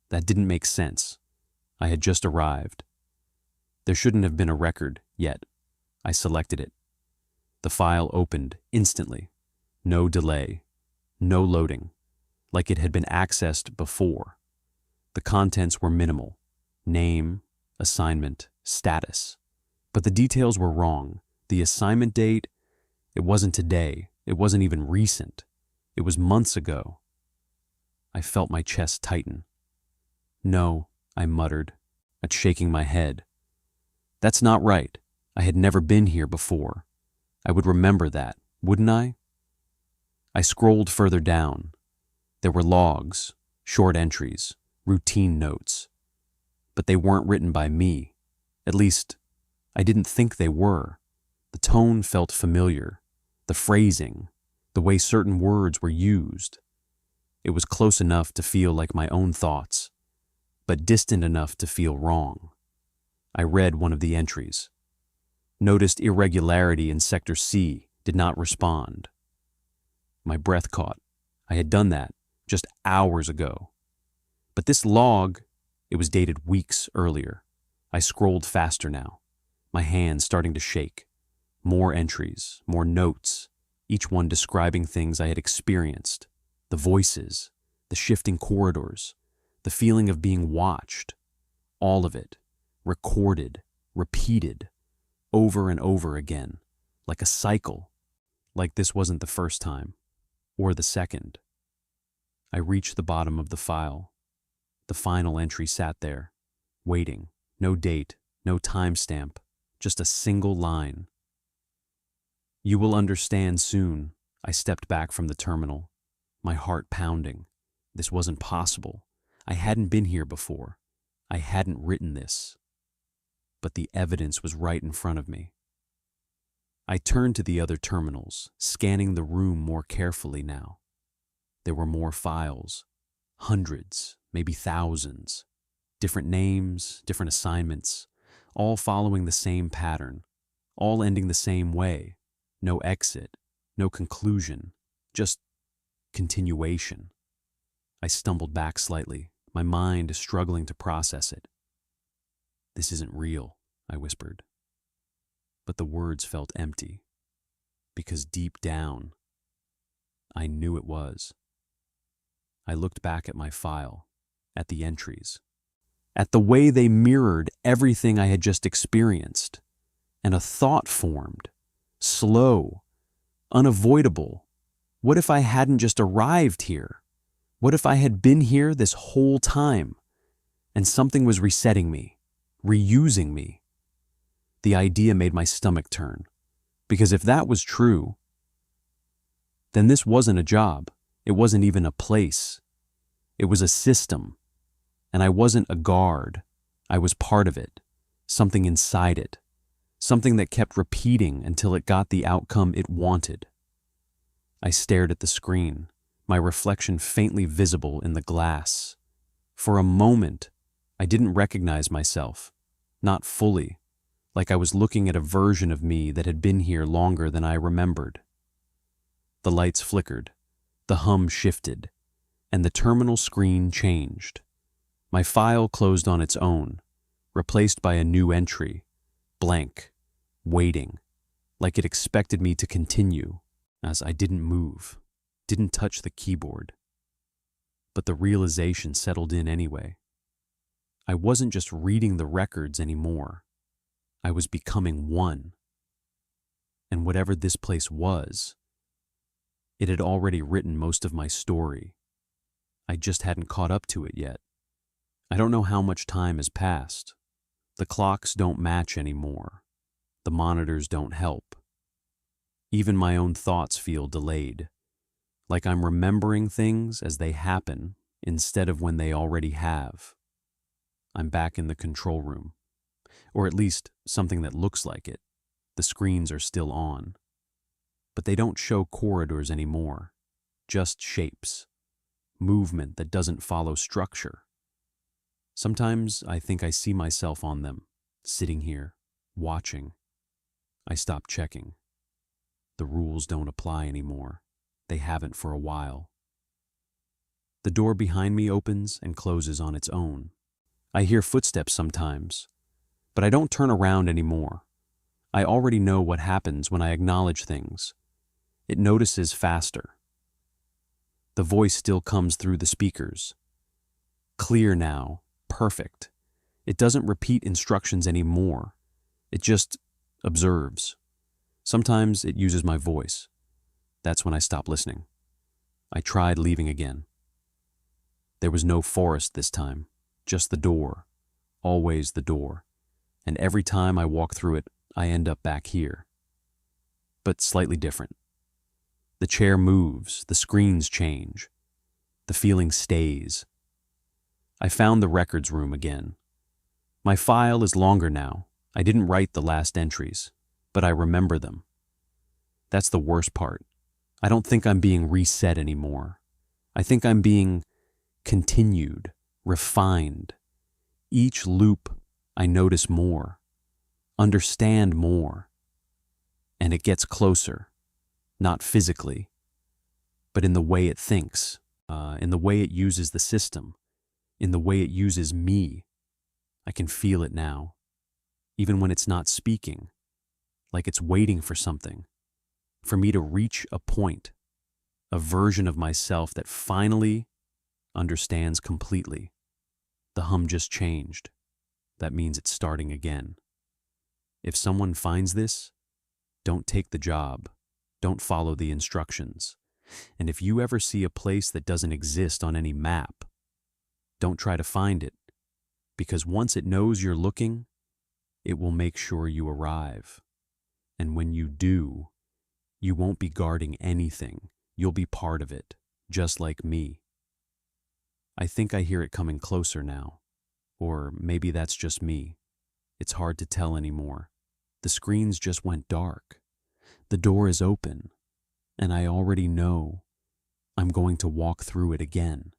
That didn't make sense. I had just arrived. There shouldn't have been a record yet. I selected it. The file opened instantly. No delay. No loading. Like it had been accessed before. The contents were minimal. Name, assignment, status. But the details were wrong. The assignment date, it wasn't today. It wasn't even recent. It was months ago. I felt my chest tighten. No, I muttered, shaking my head. That's not right. I had never been here before. I would remember that, wouldn't I? I scrolled further down. There were logs, short entries, routine notes. But they weren't written by me. At least, I didn't think they were. The tone felt familiar. The phrasing, the way certain words were used. It was close enough to feel like my own thoughts, but distant enough to feel wrong. I read one of the entries. Noticed irregularity in Sector C, did not respond. My breath caught. I had done that just hours ago. But this log, it was dated weeks earlier. I scrolled faster now, my hands starting to shake. More entries, more notes, each one describing things I had experienced. The voices, the shifting corridors, the feeling of being watched. All of it, recorded, repeated, over and over again, like a cycle, like this wasn't the first time, or the second. I reached the bottom of the file. The final entry sat there, waiting. No date, no timestamp, just a single line. You will understand soon. I stepped back from the terminal, my heart pounding. This wasn't possible. I hadn't been here before. I hadn't written this. But the evidence was right in front of me. I turned to the other terminals, scanning the room more carefully now. There were more files, hundreds, maybe thousands, different names, different assignments, all following the same pattern, all ending the same way. No exit, no conclusion, just continuation. I stumbled back slightly, my mind struggling to process it. This isn't real, I whispered. But the words felt empty, because deep down, I knew it was. I looked back at my file, at the entries, at the way they mirrored everything I had just experienced, and a thought formed, slow, unavoidable. What if I hadn't just arrived here? What if I had been here this whole time, and something was resetting me, reusing me? The idea made my stomach turn, because if that was true, then this wasn't a job. It wasn't even a place. It was a system, and I wasn't a guard. I was part of it, something inside it, something that kept repeating until it got the outcome it wanted. I stared at the screen, my reflection faintly visible in the glass. For a moment, I didn't recognize myself, not fully, like I was looking at a version of me that had been here longer than I remembered. The lights flickered, the hum shifted, and the terminal screen changed. My file closed on its own, replaced by a new entry, blank, waiting, like it expected me to continue, as I didn't move, didn't touch the keyboard. But the realization settled in anyway. I wasn't just reading the records anymore. I was becoming one. And whatever this place was, it had already written most of my story. I just hadn't caught up to it yet. I don't know how much time has passed. The clocks don't match anymore. The monitors don't help. Even my own thoughts feel delayed, like I'm remembering things as they happen instead of when they already have. I'm back in the control room, or at least something that looks like it. The screens are still on, but they don't show corridors anymore, just shapes, movement that doesn't follow structure. Sometimes I think I see myself on them, sitting here, watching. I stop checking. The rules don't apply anymore. They haven't for a while. The door behind me opens and closes on its own. I hear footsteps sometimes, but I don't turn around anymore. I already know what happens when I acknowledge things. It notices faster. The voice still comes through the speakers. Clear now, perfect. It doesn't repeat instructions anymore. It just observes. Sometimes it uses my voice. That's when I stop listening. I tried leaving again. There was no forest this time, just the door, always the door. And every time I walk through it, I end up back here. But slightly different. The chair moves, the screens change. The feeling stays. I found the records room again. My file is longer now. I didn't write the last entries, but I remember them. That's the worst part. I don't think I'm being reset anymore. I think I'm being continued, refined. Each loop, I notice more, understand more, and it gets closer, not physically, but in the way it thinks, in the way it uses the system, in the way it uses me. I can feel it now, even when it's not speaking, like it's waiting for something, for me to reach a point, a version of myself that finally understands completely. The hum just changed. That means it's starting again. If someone finds this, don't take the job. Don't follow the instructions. And if you ever see a place that doesn't exist on any map, don't try to find it, because once it knows you're looking, it will make sure you arrive. And when you do, you won't be guarding anything. You'll be part of it, just like me. I think I hear it coming closer now. Or maybe that's just me. It's hard to tell anymore. The screens just went dark. The door is open, and I already know I'm going to walk through it again.